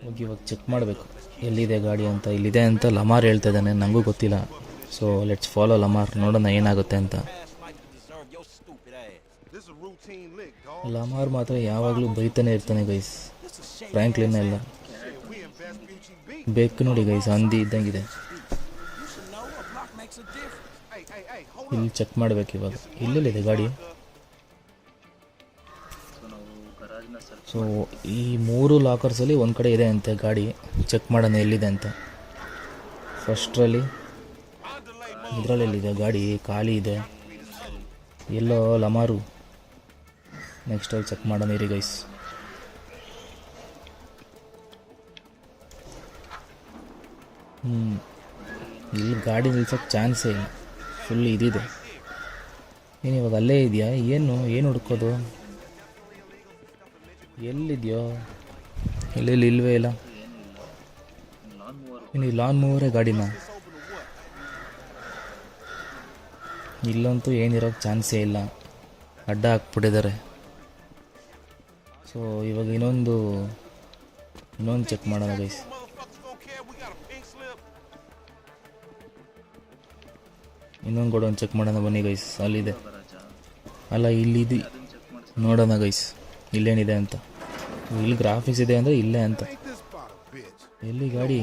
ಹೋಗಿ ಇವಾಗ ಚೆಕ್ ಮಾಡಬೇಕು ಎಲ್ಲಿದೆ ಗಾಡಿ ಅಂತ. ಇಲ್ಲಿದೆ ಅಂತ ಲಮಾರ್ ಹೇಳ್ತಾ ಇದ್ದಾನೆ, ನನಗೂ ಗೊತ್ತಿಲ್ಲ. ಸೊ ಲೆಟ್ಸ್ ಫಾಲೋ ಲಮಾರ್, ನೋಡೋಣ ಏನಾಗುತ್ತೆ ಅಂತ. ಲಮಾರ್ ಮಾತ್ರ ಯಾವಾಗಲೂ ಬೈತಾನೆ ಇರ್ತಾನೆ ಗೈಸ್. ಫ್ರ್ಯಾಂಕ್ಲಿನ್ ಎಲ್ಲ ಬೇಕು ನೋಡಿ ಗೈಸ್, ಹಂದಿ ಇದ್ದಂಗಿದೆ. ಇಲ್ಲಿ ಚೆಕ್ ಮಾಡಬೇಕು ಇವಾಗ. ಇಲ್ಲೆಲ್ಲಿದೆ ಗಾಡಿ? ಸೊ ಈ 3 ಲಾಕರ್ಸಲ್ಲಿ ಒಂದು ಕಡೆ ಇದೆ ಅಂತೆ ಗಾಡಿ. ಚೆಕ್ ಮಾಡೋಣ ಎಲ್ಲಿದೆ ಅಂತ. ಫಸ್ಟ್ರಲ್ಲಿ ಇದರಲ್ಲೆಲ್ಲಿದೆ ಗಾಡಿ? ಖಾಲಿ ಇದೆ. ಎಲ್ಲೋ ಲಮಾರು. ನೆಕ್ಸ್ಟಲ್ಲಿ ಚೆಕ್ ಮಾಡೋಣ ಇರಿ ಗೈಸ್. ಇಲ್ಲಿ ಗಾಡಿ ನಿಲ್ಸೋಕ್ಕೆ ಚಾನ್ಸೇ ಇಲ್ಲ, ಫುಲ್ ಇದಿದೆ. ಏನು ಇವಾಗ ಅಲ್ಲೇ ಇದೆಯಾ? ಏನು ಹುಡ್ಕೋದು? ಎಲ್ಲಿದೆಯೋ? ಎಲ್ಲೆಲ್ಲಿ ಇಲ್ವೇ ಇಲ್ಲ. ಇನ್ನು ಈ ಲಾನ್ ಮೂವರೇ ಗಾಡಿನ? ಇಲ್ಲಂತೂ ಏನಿರೋಕ್ಕೆ ಚಾನ್ಸೇ ಇಲ್ಲ, ಅಡ್ಡ ಹಾಕ್ಬಿಟ್ಟಿದ್ದಾರೆ. ಸೊ ಇವಾಗ ಇನ್ನೊಂದು ಚೆಕ್ ಮಾಡೋಣ ಗೈಸ್. ಇನ್ನೊಂದು ಗೋಡ ಒಂದು ಚೆಕ್ ಮಾಡೋಣ ಬನ್ನಿ ಗೈಸ್. ಅಲ್ಲಿದೆ ಅಲ್ಲ, ಇಲ್ಲಿದೆ ನೋಡೋಣ ಗೈಸ್ ಇಲ್ಲೇನಿದೆ ಅಂತ. ಇಲ್ಲಿ ಗ್ರಾಫಿಕ್ಸ್ ಇದೆ ಅಂದರೆ ಇಲ್ಲೇ ಅಂತ. ಎಲ್ಲಿ ಗಾಡಿ?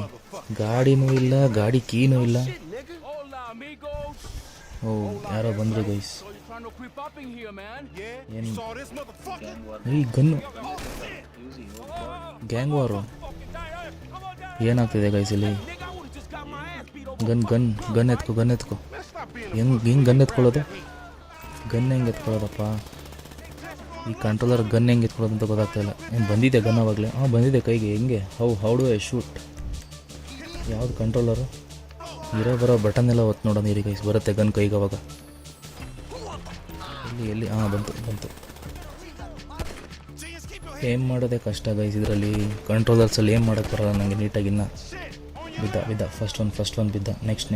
ಗಾಡಿನೂ ಇಲ್ಲ, ಗಾಡಿ ಕೀನೂ ಇಲ್ಲ. ಓ ಯಾರೋ ಬಂದರು ಗೈಸ್. ಏನು ಈ ಗನ್ನು? ಗ್ಯಾಂಗ್ ವಾರು ಏನಾಗ್ತಿದೆ ಗೈಸ್ ಇಲ್ಲಿ? ಗನ್ ಎತ್ಕೊ. ಹೆಂಗೆ ಗನ್ ಎತ್ಕೊಳ್ಳೋದು? ಗನ್ ಹೆಂಗೆ ಎತ್ಕೊಳ್ಳೋದಪ್ಪ? ಈ ಕಂಟ್ರೋಲರ್ ಗನ್ ಹೆಂಗೆ ಎತ್ಕೊಳ್ಳೋದು ಅಂತ ಗೊತ್ತಾಗ್ತಾಯಿಲ್ಲ. ಏನು ಬಂದಿದೆ ಗನ್ ಆವಾಗಲೇ? ಬಂದಿದೆ ಕೈಗೆ. ಹೆಂಗೆ? How do I shoot? ಯಾವ್ದು ಕಂಟ್ರೋಲರು? ಬರೋ ಬಟನ್ ಎಲ್ಲ ಒತ್ತು ನೋಡೋಣ ಇರಿ ಗೈಸ್. ಬರುತ್ತೆ ಗನ್ ಕೈಗೆ ಅವಾಗ. ಎಲ್ಲಿ ಬಂತು. ಏಮ್ ಮಾಡೋದೇ ಕಷ್ಟ ಗೈಸ್ ಇದರಲ್ಲಿ. ಕಂಟ್ರೋಲರ್ಸಲ್ಲಿ ಏಮ್ ಮಾಡೋಕ್ಕೆ ಬರೋಲ್ಲ ನನಗೆ ನೀಟಾಗಿ. ಇನ್ನು ಬಿದ್ದ ಫಸ್ಟ್ ಒನ್ ಬಿದ್ದ. ನೆಕ್ಸ್ಟು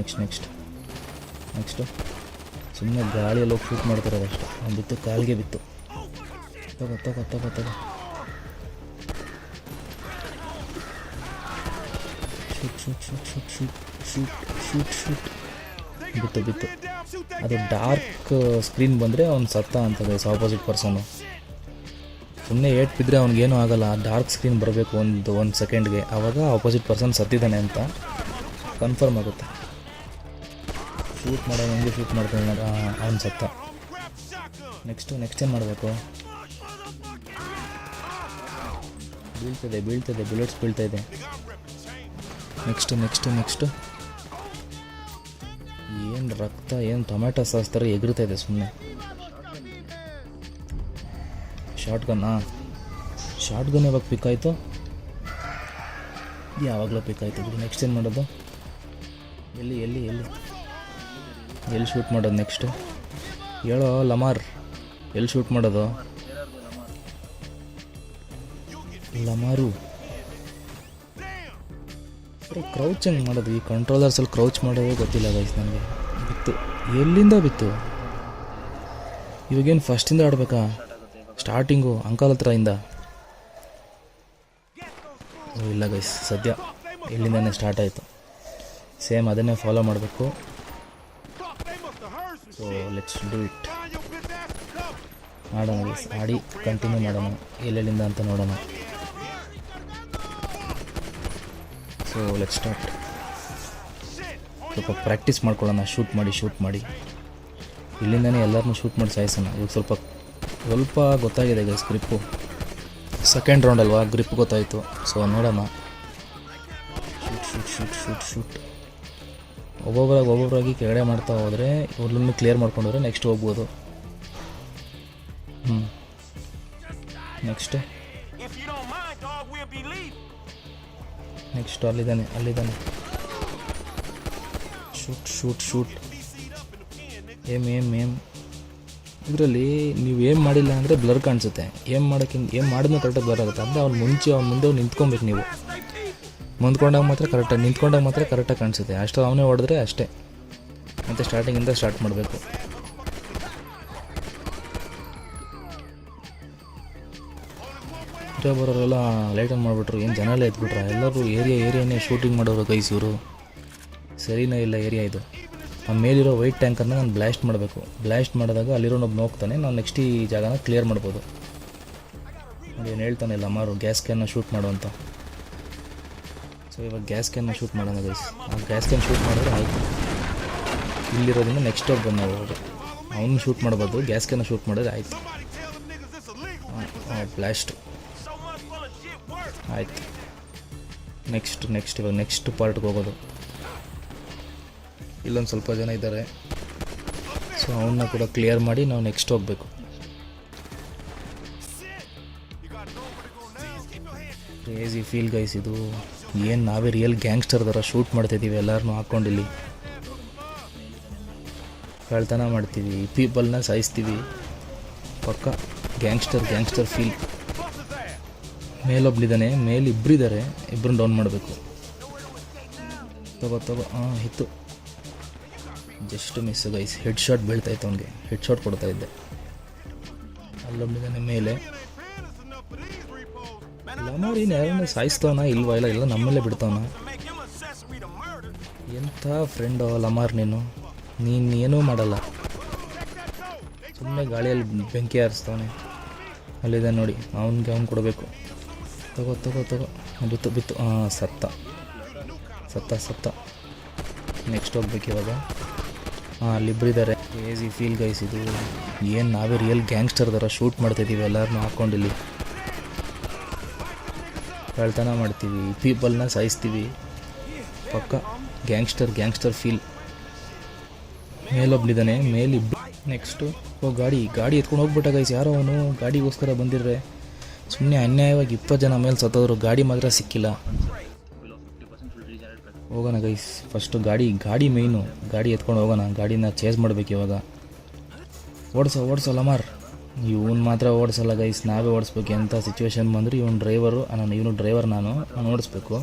ಸುಮ್ಮನೆ ಗಾಳಿಯಲ್ಲಿ ಹೋಗಿ ಶೂಟ್ ಮಾಡ್ತಿರೋದು ಅಷ್ಟೇ. ಅವ್ನು ಬಿತ್ತು, ಕಾಲಿಗೆ ಬಿತ್ತು. ತಗೋ ಶೂಟ್ ಬಿತ್ತು. ಅದು ಡಾರ್ಕ್ ಸ್ಕ್ರೀನ್ ಬಂದರೆ ಅವ್ನು ಸತ್ತ ಅಂತ ಗೈಸ್. ಆಪೋಸಿಟ್ ಪರ್ಸನು ಸುಮ್ಮನೆ ಏಟ್ ಬಿದ್ದರೆ ಅವ್ನಿಗೇನೂ ಆಗಲ್ಲ. ಡಾರ್ಕ್ ಸ್ಕ್ರೀನ್ ಬರಬೇಕು ಒಂದು ಸೆಕೆಂಡ್ಗೆ, ಆವಾಗ ಆಪೋಸಿಟ್ ಪರ್ಸನ್ ಸತ್ತಿದ್ದಾನೆ ಅಂತ ಕನ್ಫರ್ಮ್ ಆಗುತ್ತೆ. ಶೂಟ್ ಮಾಡೋದು ಹೆಂಗೆ ಶೂಟ್ ಮಾಡ್ತಾನೆ ಅವ್ನು ಸತ್ತ. ನೆಕ್ಸ್ಟ್ ಏನು ಮಾಡಬೇಕು? ಬೀಳ್ತದೆ ಬುಲೆಟ್ಸ್ ಬೀಳ್ತಾ ಇದೆ. ನೆಕ್ಸ್ಟ್ ಏನು ರಕ್ತ, ಏನು ಟೊಮ್ಯಾಟೊ ಸಾಸ್ ಥರ ಎಗರ್ತಾ ಇದೆ ಸುಮ್ಮನೆ. ಶಾರ್ಟ್ ಗನ್ ಯಾವಾಗ ಪಿಕ್ ಆಯಿತು? ಯಾವಾಗಲೂ ಪಿಕ್ ಆಯಿತು ಬಿಡಿ. ನೆಕ್ಸ್ಟ್ ಏನು ಮಾಡೋದು? ಎಲ್ಲಿ ಶೂಟ್ ಮಾಡೋದು ನೆಕ್ಸ್ಟ್? ಹೇಳೋ ಲಮಾರ್, ಎಲ್ಲಿ ಶೂಟ್ ಮಾಡೋದು? ಲಮಾರು ಕ್ರೌಚ್ ಹೆಂಗೆ ಮಾಡೋದು? ಈ ಕಂಟ್ರೋಲರ್ಸಲ್ಲಿ ಕ್ರೌಚ್ ಮಾಡೋದೇ ಗೊತ್ತಿಲ್ಲ ಗೈಸ್ ನನಗೆ. ಬಿತ್ತು, ಎಲ್ಲಿಂದ ಬಿತ್ತು? ಇವಾಗೇನು ಫಸ್ಟಿಂದ ಆಡಬೇಕಾ? ಸ್ಟಾರ್ಟಿಂಗು ಅಂಕಲ್ ಹತ್ರ ಇಂದ? ಇಲ್ಲ ಗೈಸ್, ಸದ್ಯ ಇಲ್ಲಿಂದನೇ ಸ್ಟಾರ್ಟ್ ಆಯಿತು. ಸೇಮ್ ಅದನ್ನೇ ಫಾಲೋ ಮಾಡಬೇಕು. So let's do it. ಮಾಡೋಣ ಗೈಸ್, ಆಡಿ ಕಂಟಿನ್ಯೂ ಮಾಡೋಣ, ಎಲ್ಲೆಲ್ಲಿಂದ ಅಂತ ನೋಡೋಣ. So let's start. ಸ್ವಲ್ಪ ಪ್ರಾಕ್ಟೀಸ್ ಮಾಡ್ಕೊಳ್ಳೋಣ, ಶೂಟ್ ಮಾಡಿ ಇಲ್ಲಿಂದನೇ ಎಲ್ಲರನ್ನೂ ಶೂಟ್ ಮಾಡಿ ಸಾಯಿಸೋಣ. ಇವಾಗ ಸ್ವಲ್ಪ ಗೊತ್ತಾಗಿದೆ ಗೈಸ್ ಗ್ರಿಪ್ಪು. ಸೆಕೆಂಡ್ ರೌಂಡ್ ಅಲ್ವಾ, ಗ್ರಿಪ್ ಗೊತ್ತಾಯಿತು. ಸೊ ನೋಡೋಣ. ಶೂಟ್ ಒಬ್ಬೊಬ್ಬರಾಗಿ ಕೆಳಗಡೆ ಮಾಡ್ತಾ ಹೋದರೆ, ಇವ್ರನ್ನ ಕ್ಲಿಯರ್ ಮಾಡ್ಕೊಂಡ್ರೆ ನೆಕ್ಸ್ಟ್ ಹೋಗ್ಬೋದು. ನೆಕ್ಸ್ಟ್ ಅಲ್ಲಿದ್ದಾನೆ. Shoot aim. ಇದರಲ್ಲಿ ನೀವು ಏಮ್ ಮಾಡಿಲ್ಲ ಅಂದರೆ ಬ್ಲರ್ ಕಾಣಿಸುತ್ತೆ. ಏಮ್ ಮಾಡಿದ್ಮೇಲೆ ಕರೆಕ್ಟಾಗಿ ಬ್ಲರ್ ಆಗುತ್ತೆ. ಅಂದರೆ ಅವ್ನು ಮುಂದೆ ನಿಂತ್ಕೊಬೇಕು. ನೀವು ನಿಂತ್ಕೊಂಡಾಗ ಮಾತ್ರ ಕರೆಕ್ಟಾಗಿ ಕಾಣಿಸುತ್ತೆ. ಅಷ್ಟು ಅವನೇ ಹೊಡೆದ್ರೆ ಅಷ್ಟೇ. ಮತ್ತು ಸ್ಟಾರ್ಟಿಂಗಿಂದ ಸ್ಟಾರ್ಟ್ ಮಾಡಬೇಕು. ಬರೋರೆಲ್ಲ ಲೈಟನ್ ಮಾಡಿಬಿಟ್ರು. ಏನು ಜನ ಎಲ್ಲ ಎತ್ಬಿಟ್ರೆ ಎಲ್ಲರೂ ಏರಿಯಾನೇ ಶೂಟಿಂಗ್ ಮಾಡೋರು ಗೈಸ್. ಇವರು ಸರಿನೇ ಇಲ್ಲ ಏರಿಯಾ ಇದು. ಆ ಮೇಲಿರೋ ವೈಟ್ ಟ್ಯಾಂಕರ್ನ ನಾನು ಬ್ಲಾಸ್ಟ್ ಮಾಡಬೇಕು. ಬ್ಲಾಸ್ಟ್ ಮಾಡಿದಾಗ ಅಲ್ಲಿರೋನೊಬ್ಬ ಹೋಗ್ತಾನೆ, ನಾವು ನೆಕ್ಸ್ಟ್ ಈ ಜಾಗನ ಕ್ಲಿಯರ್ ಮಾಡ್ಬೋದು. ಅದೇನು ಹೇಳ್ತಾನೆ ಲಮಾರು, ಗ್ಯಾಸ್ ಕ್ಯಾನ್ನ ಶೂಟ್ ಮಾಡು ಅಂತ. ಸೊ ಇವಾಗ ಗ್ಯಾಸ್ ಕ್ಯಾನ್ನ ಶೂಟ್ ಮಾಡೋಣ ಗೈಸ್. ಆ ಗ್ಯಾಸ್ ಕ್ಯಾನ್ ಶೂಟ್ ಮಾಡಿದ್ರೆ ಆಯಿತು. ಇಲ್ಲಿರೋದ್ರಿಂದ ನೆಕ್ಸ್ಟ್ ಹೋಗಿ ಬಂದು ಅವ್ನು ಶೂಟ್ ಮಾಡ್ಬೋದು. ಗ್ಯಾಸ್ ಕ್ಯಾನ್ನ ಶೂಟ್ ಮಾಡಿದ್ರೆ ಆಯಿತು. ಬ್ಲಾಸ್ಟ್ ಆಯಿತು. ಇವಾಗ ನೆಕ್ಸ್ಟ್ ಪಾರ್ಟ್ಗೆ ಹೋಗೋದು. ಇಲ್ಲೊಂದು ಸ್ವಲ್ಪ ಜನ ಇದ್ದಾರೆ. ಸೊ ಅವನ್ನ ಕೂಡ ಕ್ಲಿಯರ್ ಮಾಡಿ ನಾವು ನೆಕ್ಸ್ಟ್ ಹೋಗಬೇಕು. ಕ್ರೇಜಿ ಫೀಲ್ ಗೈಸ್ ಇದು. ಏನು ನಾವೇ ರಿಯಲ್ ಗ್ಯಾಂಗ್ಸ್ಟರ್ ಥರ ಶೂಟ್ ಮಾಡ್ತಾಯಿದ್ದೀವಿ ಎಲ್ಲರನ್ನೂ ಹಾಕ್ಕೊಂಡಿಲ್ಲಿ. ಕಳ್ತನ ಮಾಡ್ತೀವಿ, ಪೀಪಲ್ನ ಸಾಯಿಸ್ತೀವಿ. ಪಕ್ಕ ಗ್ಯಾಂಗ್ಸ್ಟರ್ ಫೀಲ್. ಮೇಲೊಬ್ಳಿದ್ದಾನೆ, ಇಬ್ಬರಿದ್ದಾರೆ. ಇಬ್ಬರನ್ನ ಡೌನ್ ಮಾಡಬೇಕು. ತಗೋ ಹಿತ್ತು. Just miss guys. Head shot ಬೀಳ್ತಾಯಿತ್ತು ಅವನಿಗೆ. ಹೆಡ್ ಶಾಟ್ ಕೊಡ್ತಾ ಇದ್ದೆ. ಅಲ್ಲೊಬ್ಳಿದ್ದಾನೆ ಮೇಲೆ. ಲಮಾರ್ ಏನು ಯಾರನ್ನ ಸಾಯಿಸ್ತವನ ಇಲ್ವಾ? ಇಲ್ಲ ನಮ್ಮಲ್ಲೇ ಬಿಡ್ತಾವನ. ಎಂಥ ಫ್ರೆಂಡು ಲಮಾರ್ ನೀನೇನೂ ಮಾಡಲ್ಲ. ಸುಮ್ಮನೆ ಗಾಳಿಯಲ್ಲಿ ಬೆಂಕಿ ಹಾರಿಸ್ತವನೆ. ಅಲ್ಲಿದೆ ನೋಡಿ, ಅವ್ನು ಕೊಡಬೇಕು. ತಗೋ ಬಿತ್ತು. ಸತ್ತ. ನೆಕ್ಸ್ಟ್ ಹೋಗ್ಬೇಕು ಇವಾಗ. ಅಲ್ಲಿಬ್ಬರಿದ್ದಾರೆ. ಕ್ರೇಜಿ ಫೀಲ್ ಗೈಸ್ ಇದು. ಏನು ನಾವೇ ರಿಯಲ್ ಗ್ಯಾಂಗ್ಸ್ಟರ್ ಥರ ಶೂಟ್ ಮಾಡ್ತಾಯಿದ್ದೀವಿ ಎಲ್ಲರನ್ನೂ ಹಾಕ್ಕೊಂಡಿಲ್ಲಿ. ಕಳ್ತನ ಮಾಡ್ತೀವಿ, ಪೀಪಲ್ನ ಸಾಯಿಸ್ತೀವಿ. ಪಕ್ಕ ಗ್ಯಾಂಗ್ಸ್ಟರ್ ಫೀಲ್. ಮೇಲೊಬ್ಳಿದ್ದಾನೆ, ಮೇಲಿಬ್ಬರು. ನೆಕ್ಸ್ಟು ಗಾಡಿ ಎತ್ಕೊಂಡು ಹೋಗ್ಬಿಟ್ಟ ಗೈಸ್. ಯಾರೋ ಅವನು ಗಾಡಿಗೋಸ್ಕರ ಬಂದಿರ್ರೆ. ಸುಮ್ಮನೆ ಅನ್ಯಾಯವಾಗಿ 20 ಜನ ಮೇಲೆ ಸತ್ತೋದ್ರು. ಗಾಡಿ ಮಾತ್ರ ಸಿಕ್ಕಿಲ್ಲ. ಹೋಗೋಣ ಗೈಸ್. ಫಸ್ಟು ಗಾಡಿ ಮೇಯ್ನು. ಗಾಡಿ ಎತ್ಕೊಂಡು ಹೋಗೋಣ. ಗಾಡಿನ ಚೇಸ್ ಮಾಡಬೇಕು ಇವಾಗ. ಓಡಿಸೋ ಲಮಾರ್. ಇವನು ಮಾತ್ರ ಓಡಿಸಲ್ಲ ಗೈಸ್, ನಾವೇ ಓಡಿಸ್ಬೇಕು. ಎಂಥ ಸಿಚುವೇಶನ್ ಬಂದರೆ ಇವನು ಡ್ರೈವರ್, ನಾನು ಓಡಿಸ್ಬೇಕು.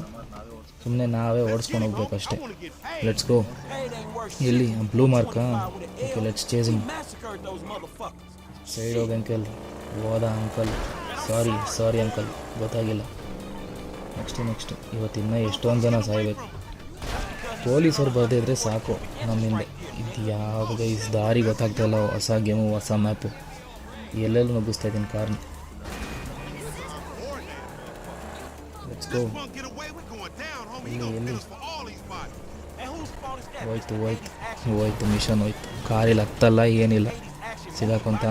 ಸುಮ್ಮನೆ ನಾವೇ ಓಡಿಸ್ಕೊಂಡು ಹೋಗ್ಬೇಕು ಅಷ್ಟೇ. Let's go. ಎಲ್ಲಿ ಬ್ಲೂ ಮಾರ್ಕಾ? Okay, let's chasing. ಸೈಡ್ ಹೋಗಿ ಅಂಕಲ್. ಹೋದ ಅಂಕಲ್. ಸಾರಿ ಅಂಕಲ್, ಗೊತ್ತಾಗಿಲ್ಲ. ನೆಕ್ಸ್ಟ್ ಇವತ್ತಿನ್ನ ಎಷ್ಟೊಂದು ಜನ ಸಾಯ್ಬೇಕು. ಪೊಲೀಸರು ಬರದೇ ಇದ್ದರೆ ಸಾಕು ನಮ್ಮಿಂದ. ಇದು ಯಾವ ಗೈಸ್ ದಾರಿ ಗೊತ್ತಾಗ್ತಾಯಿಲ್ಲ. ಹೊಸ ಗೇಮು, ಹೊಸ ಮ್ಯಾಪು. ಎಲ್ಲೆಲ್ಲೂ ನುಗ್ಗಿಸ್ತಾ ಇದ್ದೀನಿ ಕಾರ್ನ. Let's go. ಎಲ್ಲಿ ಹೋಯ್ತು ಮಿಷನ್ ಹೋಯ್ತು. ಕಾರಿಲ್ಲ, ಹತ್ತಲ್ಲ, ಏನಿಲ್ಲ, ಸಿಗಾಕೊಂತ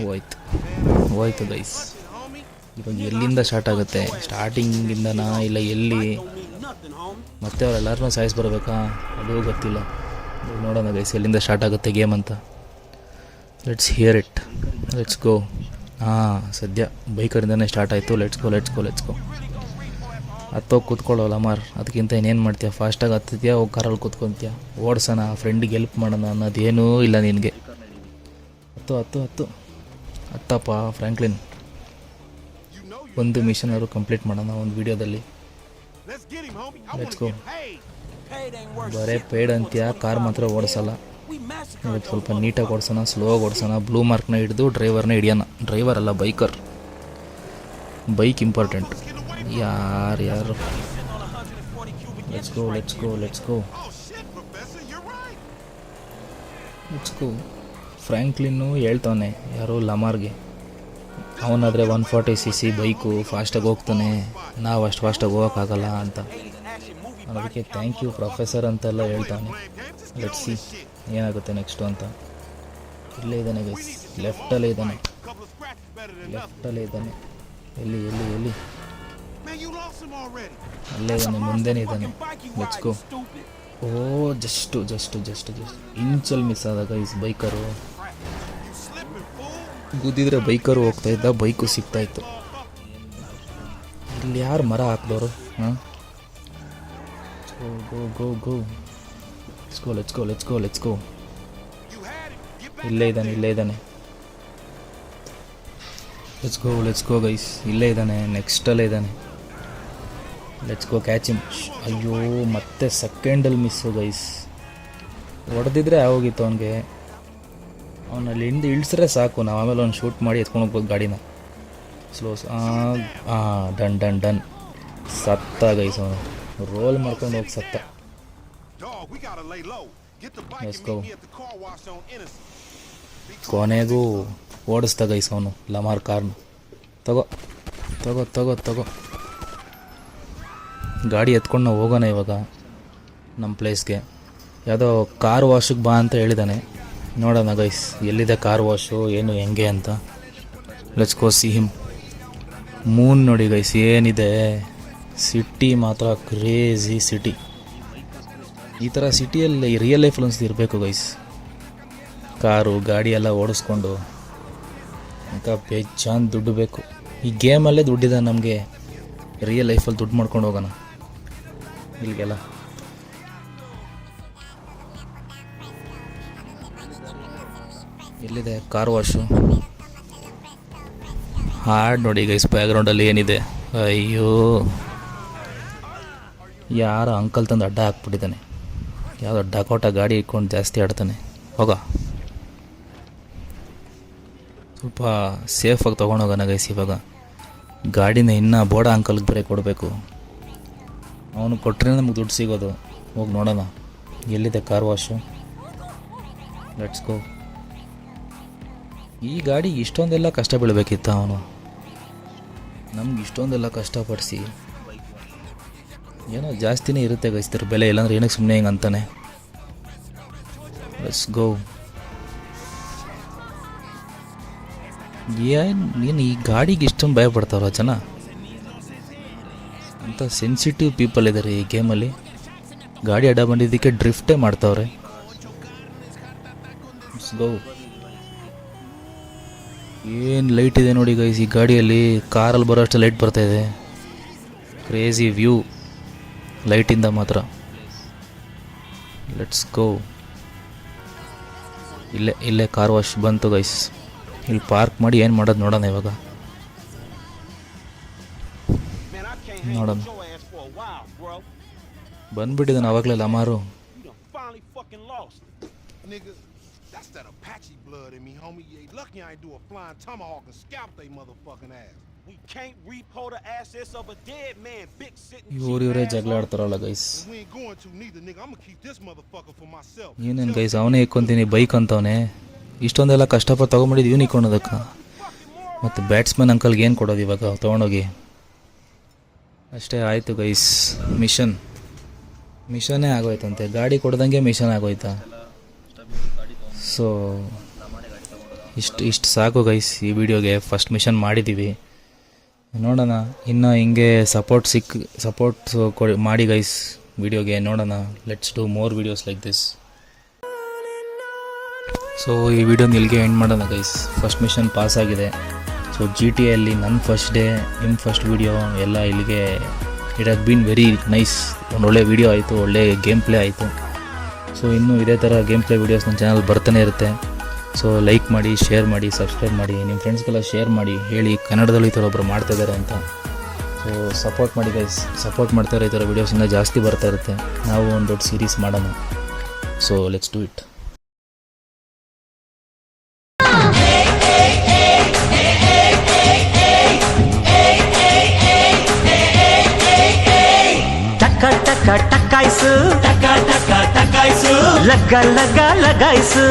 ಹೋಯ್ತು. ಹೋಯ್ತು ಗೈಸ್. ಇವಾಗ ಎಲ್ಲಿಂದ ಸ್ಟಾರ್ಟ್ ಆಗುತ್ತೆ? ಸ್ಟಾರ್ಟಿಂಗಿಂದನಾ ಇಲ್ಲ ಎಲ್ಲಿ? ಮತ್ತೆ ಅವರೆಲ್ಲರನ್ನೂ ಸಾಯಿಸಿ ಬರಬೇಕಾ? ಅದು ಗೊತ್ತಿಲ್ಲ. ನೋಡೋಣ ಗೈಸ್ ಎಲ್ಲಿಂದ ಸ್ಟಾರ್ಟ್ ಆಗುತ್ತೆ ಗೇಮ್ ಅಂತ. Let's hear it, let's go. ಹಾಂ, ಸದ್ಯ ಬೈಕರಿಂದನೇ ಸ್ಟಾರ್ಟ್ ಆಯಿತು. Let's go. ಹತ್ತೋಗಿ ಕೂತ್ಕೊಳ್ಳೋಲ್ಲ ಮಾರ್, ಅದಕ್ಕಿಂತ ಇನ್ನೇನು ಮಾಡ್ತೀಯ? ಫಾಸ್ಟಾಗಿ ಹತ್ತಿದ್ಯಾ, ಹೋಗಿ ಕಾರಲ್ಲಿ ಕೂತ್ಕೊತೀಯ, ಓಡಿಸೋಣ, ಫ್ರೆಂಡಿಗೆ ಹೆಲ್ಪ್ ಮಾಡೋಣ ಅನ್ನೋದೇನೂ ಇಲ್ಲ ನಿನಗೆ. ಹತ್ತಪ್ಪ ಫ್ರ್ಯಾಂಕ್ಲಿನ್. ಒಂದು ಮಿಷನ್ ಅವರು ಕಂಪ್ಲೀಟ್ ಮಾಡೋಣ ಒಂದು ವೀಡಿಯೋದಲ್ಲಿ. Let's go. ಬರೇ ಪೇಡ್ ಅಂತೀಯ, ಕಾರ್ ಮಾತ್ರ ಓಡಿಸಲ್ಲ. ಇವತ್ತು ಸ್ವಲ್ಪ ನೀಟಾಗಿ ಓಡಿಸೋಣ, ಸ್ಲೋವಾಗಿ ಓಡಿಸೋಣ. ಬ್ಲೂ ಮಾರ್ಕ್ನ ಹಿಡಿದು ಡ್ರೈವರ್ನ ಹಿಡಿಯೋಣ. ಡ್ರೈವರ್ ಅಲ್ಲ, ಬೈಕರ್. Bike important. ಯಾರು ಲೆಟ್ಸ್ ಗೋ. ಫ್ರ್ಯಾಂಕ್ಲಿನ್ನು ಹೇಳ್ತಾನೆ ಯಾರೋ ಲಮಾರ್ಗೆ, ಅವನಾದರೆ 140cc ಬೈಕು, ಫಾಸ್ಟಾಗಿ ಹೋಗ್ತಾನೆ, ನಾವು ಅಷ್ಟು ಫಾಸ್ಟಾಗಿ ಹೋಗೋಕ್ಕಾಗಲ್ಲ ಅಂತ. ಅದಕ್ಕೆ ಥ್ಯಾಂಕ್ ಯು ಪ್ರೊಫೆಸರ್ ಅಂತೆಲ್ಲ ಹೇಳ್ತಾನೆ. ಲೆಟ್ಸ್ ಸಿ ಏನಾಗುತ್ತೆ ನೆಕ್ಸ್ಟು ಅಂತ. ಇಲ್ಲೇ ಇದ್ದಾನೆ ಗೈಸ್, ಲೆಫ್ಟಲ್ಲೇ ಇದ್ದಾನೆ. ಎಲ್ಲಿ ಅಲ್ಲೇ ಇದ್ದಾನೆ, ಮುಂದೆನೇ ಇದ್ದಾನೆ. Let's go. ಓ ಜಸ್ಟ್ ಇಂಚಲ್ಲಿ ಮಿಸ್ ಆದ ಗೈಸ್. ಬೈಕರು ಗುದ್ದಿದ್ರೆ ಬೈಕರು ಹೋಗ್ತಾ ಇದ್ದ, ಬೈಕು ಸಿಗ್ತಾಯಿತ್ತು. ಇಲ್ಲಿ ಯಾರು ಮರ ಹಾಕಿದವರು? ಹಾಂ, ಗೋ. Let's go. ಇಲ್ಲೇ ಇದ್ದಾನೆ. Let's go guys. ಇಲ್ಲೇ ಇದ್ದಾನೆ, ನೆಕ್ಸ್ಟಲ್ಲೇ ಇದ್ದಾನೆ. Let's go, catch him. ಅಯ್ಯೋ, ಮತ್ತೆ ಸೆಕೆಂಡಲ್ಲಿ ಮಿಸ್ಸು ಗೈಸ್. ಹೊಡೆದಿದ್ರೆ ಆಗೋಗಿತ್ತು ಅವನಿಗೆ. ಅವನಲ್ಲಿ ಇಳಿಸ್ರೆ ಸಾಕು, ನಾವು ಆಮೇಲೆ ಅವ್ನು ಶೂಟ್ ಮಾಡಿ ಎತ್ಕೊಂಡು ಹೋಗ್ಬೋದು ಗಾಡಿನ. ಡನ್. ಸತ್ತ ಗೈಸ್, ಅವನು ರೋಲ್ ಮಾಡ್ಕೊಂಡು ಹೋಗಿ ಸತ್ತ. Let's go. ಕೊನೆಗೂ ಓಡಿಸ್ತಾ ಗೈಸ್ ಅವನು ಲಮಾರ್ ಕಾರ್ನ. ತಗೋ. ಗಾಡಿ ಎತ್ಕೊಂಡು ನಾವು ಹೋಗೋಣ ಇವಾಗ ನಮ್ಮ ಪ್ಲೇಸ್ಗೆ. ಯಾವುದೋ ಕಾರ್ ವಾಶಿಗೆ ಬಾ ಅಂತ ಹೇಳಿದ್ದಾನೆ. ನೋಡೋಣ ಗೈಸ್ ಎಲ್ಲಿದೆ ಕಾರ್ ವಾಶು, ಏನು ಹೆಂಗೆ ಅಂತ. Let's go C him. Moon ನೋಡಿ ಗೈಸ್ ಏನಿದೆ. ಸಿಟಿ ಮಾತ್ರ ಕ್ರೇಜಿ ಸಿಟಿ. ಈ ಥರ ಸಿಟಿಯಲ್ಲಿ ರಿಯಲ್ ಲೈಫಲ್ಲಿ ಅನ್ಸ್ದು ಇರಬೇಕು ಗೈಸ್. ಕಾರು ಗಾಡಿ ಎಲ್ಲ ಓಡಿಸ್ಕೊಂಡು ಬೇಜಾನ್ ದುಡ್ಡು ಬೇಕು. ಈ ಗೇಮಲ್ಲೇ ದುಡ್ಡಿದೆ ನಮಗೆ, ರಿಯಲ್ ಲೈಫಲ್ಲಿ ದುಡ್ಡು ಮಾಡ್ಕೊಂಡು ಹೋಗೋಣ ಇಲ್ಲಿಗೆಲ್ಲ. ಎಲ್ಲಿದೆ ಕಾರ್ ವಾಶು? ಹಾಡು ನೋಡಿ ಗೈಸ್ ಬ್ಯಾಕ್ಗ್ರೌಂಡಲ್ಲಿ ಏನಿದೆ. ಅಯ್ಯೋ, ಯಾರ ಅಂಕಲ್ ತಂದು ಅಡ್ಡ ಹಾಕ್ಬಿಟ್ಟಿದ್ದಾನೆ. ಯಾವುದೋ ಡಕೋಟ ಗಾಡಿ ಇಟ್ಕೊಂಡು ಜಾಸ್ತಿ ಆಡ್ತಾನೆ. ಹೋಗ, ಸ್ವಲ್ಪ ಸೇಫಾಗಿ ತೊಗೊಂಡೋಗೋಣ ಗೈಸ್. ಇವಾಗ ಗಾಡಿನ ಇನ್ನೂ ಬೋಡ ಅಂಕಲ್ಗೆ ಬೇರೆ ಕೊಡಬೇಕು. ಅವನು ಕೊಟ್ಟರೆ ನಮಗೆ ದುಡ್ಡು ಸಿಗೋದು. ಹೋಗಿ ನೋಡೋಣ ಎಲ್ಲಿದೆ ಕಾರ್ ವಾಶು. Let's go. ಈ ಗಾಡಿ ಇಷ್ಟೊಂದೆಲ್ಲ ಕಷ್ಟ ಬೀಳಬೇಕಿತ್ತ ಅವನು? ನಮ್ಗೆ ಇಷ್ಟೊಂದೆಲ್ಲ ಕಷ್ಟಪಡಿಸಿ ಏನೋ ಜಾಸ್ತಿನೇ ಇರುತ್ತೆ ಗೈಸ್ತಿರ ಬೆಲೆ. ಇಲ್ಲಾಂದ್ರೆ ಏನಕ್ಕೆ ಸುಮ್ಮನೆ ಹಿಂಗೆ ಅಂತಾನೆ. Let's go. ನೀನು ಈ ಗಾಡಿಗೆ ಇಷ್ಟೊಂದು ಭಯ ಪಡ್ತಾವ್ರ ಜನ? ಅಂತ ಸೆನ್ಸಿಟಿವ್ ಪೀಪಲ್ ಇದ್ದಾರೆ ಈ ಗೇಮಲ್ಲಿ. ಗಾಡಿ ಅಡ್ಡ ಬಂದಿದ್ದಕ್ಕೆ ಡ್ರಿಫ್ಟೇ ಮಾಡ್ತಾವ್ರೆ. Let's go. ಏನು ಲೈಟ್ ಇದೆ ನೋಡಿ ಗೈಸ್ ಈ ಗಾಡಿಯಲ್ಲಿ. ಕಾರಲ್ಲಿ ಬರೋ ಅಷ್ಟು ಲೈಟ್ ಬರ್ತಾಯಿದೆ. ಕ್ರೇಜಿ ವ್ಯೂ ಲೈಟಿಂದ ಮಾತ್ರ. Let's go. ಇಲ್ಲೇ ಕಾರ್ ವಾಶ್ ಬಂತು ಗೈಸ್. ಇಲ್ಲಿ ಪಾರ್ಕ್ ಮಾಡಿ ಏನು ಮಾಡೋದು ನೋಡೋಣ ಇವಾಗ. ನೋಡೋಣ. ಬಂದ್ಬಿಟ್ಟಿದ್ದಾನೆ ಅವಾಗಲೇ Lamar. That's that Apache blood in me, homie. You ain't lucky I ain't do a flying tomahawk and scalp they motherfucking ass. We can't repo the assets of a dead man, big sitting. ಇವರೇ ಜಗಳ ಆಡ್ತಾರಲ್ಲ guys. We ain't going to neither, nigga. I'm gonna keep this motherfucker for myself. ಏನೇನು guys, ಅವನೇ ಇಕ್ಕೊಂತೀನಿ bike ಅಂತವನೇ. ಇಷ್ಟೊಂದೆಲ್ಲ ಕಷ್ಟಪಟ್ಟು ತೊಗೊಂಬಿಟ್ಟಿದ್ದು ಇವ್ನು ಇಕ್ಕೊಳೋದಕ್ಕೆ. ಮತ್ತು batsman ಅಂಕಲ್ಗೆ ಏನು ಕೊಡೋದು ಇವಾಗ ತೊಗೊಂಡೋಗಿ? ಅಷ್ಟೇ ಆಯಿತು ಗೈಸ್. ಮಿಷನ್ನೇ ಆಗೋಯ್ತಂತೆ. ಗಾಡಿ ಕೊಡ್ದಂಗೆ ಮಿಷನ್ ಆಗೋಯ್ತಾ? ಸೊ ಇಷ್ಟು ಸಾಕು ಗೈಸ್ ಈ ವಿಡಿಯೋಗೆ. ಫಸ್ಟ್ ಮಿಷನ್ ಮಾಡಿದ್ದೀವಿ, ನೋಡೋಣ ಇನ್ನು ಹಿಂಗೆ ಸಪೋರ್ಟ್ ಮಾಡಿ ಗೈಸ್ ವಿಡಿಯೋಗೆ. ನೋಡೋಣ, let's do more videos like this. So ಈ ವಿಡಿಯೋನ ಇಲ್ಲಿಗೆ ಎಂಡ್ ಮಾಡೋಣ ಗೈಸ್. ಫಸ್ಟ್ ಮಿಷನ್ ಪಾಸ್ ಆಗಿದೆ. ಸೊ GTA ಅಲ್ಲಿ ನನ್ನ ಫಸ್ಟ್ ಡೇ, ನಿಮ್ಮ ಫಸ್ಟ್ ವಿಡಿಯೋ ಎಲ್ಲ ಇಲ್ಲಿಗೆ it has been very nice. ಒಂದು ಒಳ್ಳೆ ವಿಡಿಯೋ ಆಯಿತು, ಒಳ್ಳೆ ಗೇಮ್ ಪ್ಲೇ ಆಯಿತು. ಸೊ ಇನ್ನೂ ಇದೇ ಥರ ಗೇಮ್ ಪ್ಲೇ ವೀಡಿಯೋಸ್ ನನ್ನ ಚಾನಲ್ ಬರ್ತಾನೆ ಇರುತ್ತೆ. ಸೊ ಲೈಕ್ ಮಾಡಿ, ಶೇರ್ ಮಾಡಿ, ಸಬ್ಸ್ಕ್ರೈಬ್ ಮಾಡಿ, ನಿಮ್ಮ ಫ್ರೆಂಡ್ಸ್ಗೆಲ್ಲ ಶೇರ್ ಮಾಡಿ, ಹೇಳಿ ಕನ್ನಡದಲ್ಲಿ ಈ ಥರ ಒಬ್ಬರು ಮಾಡ್ತಾಯಿದ್ದಾರೆ ಅಂತ. ಸೊ ಸಪೋರ್ಟ್ ಮಾಡಿ ಗೈಸ್. ಸಪೋರ್ಟ್ ಮಾಡ್ತಾರೆ, ಈ ಥರ ವೀಡಿಯೋಸ್ ಇನ್ನೂ ಜಾಸ್ತಿ ಬರ್ತಾ ಇರುತ್ತೆ. ನಾವು ಒಂದು ದೊಡ್ಡ ಸೀರೀಸ್ ಮಾಡೋಣ. So let's do it. ಟಕಾಯ್ಸು ಲಗ್ಗ ಲಗಾಯ್ಸು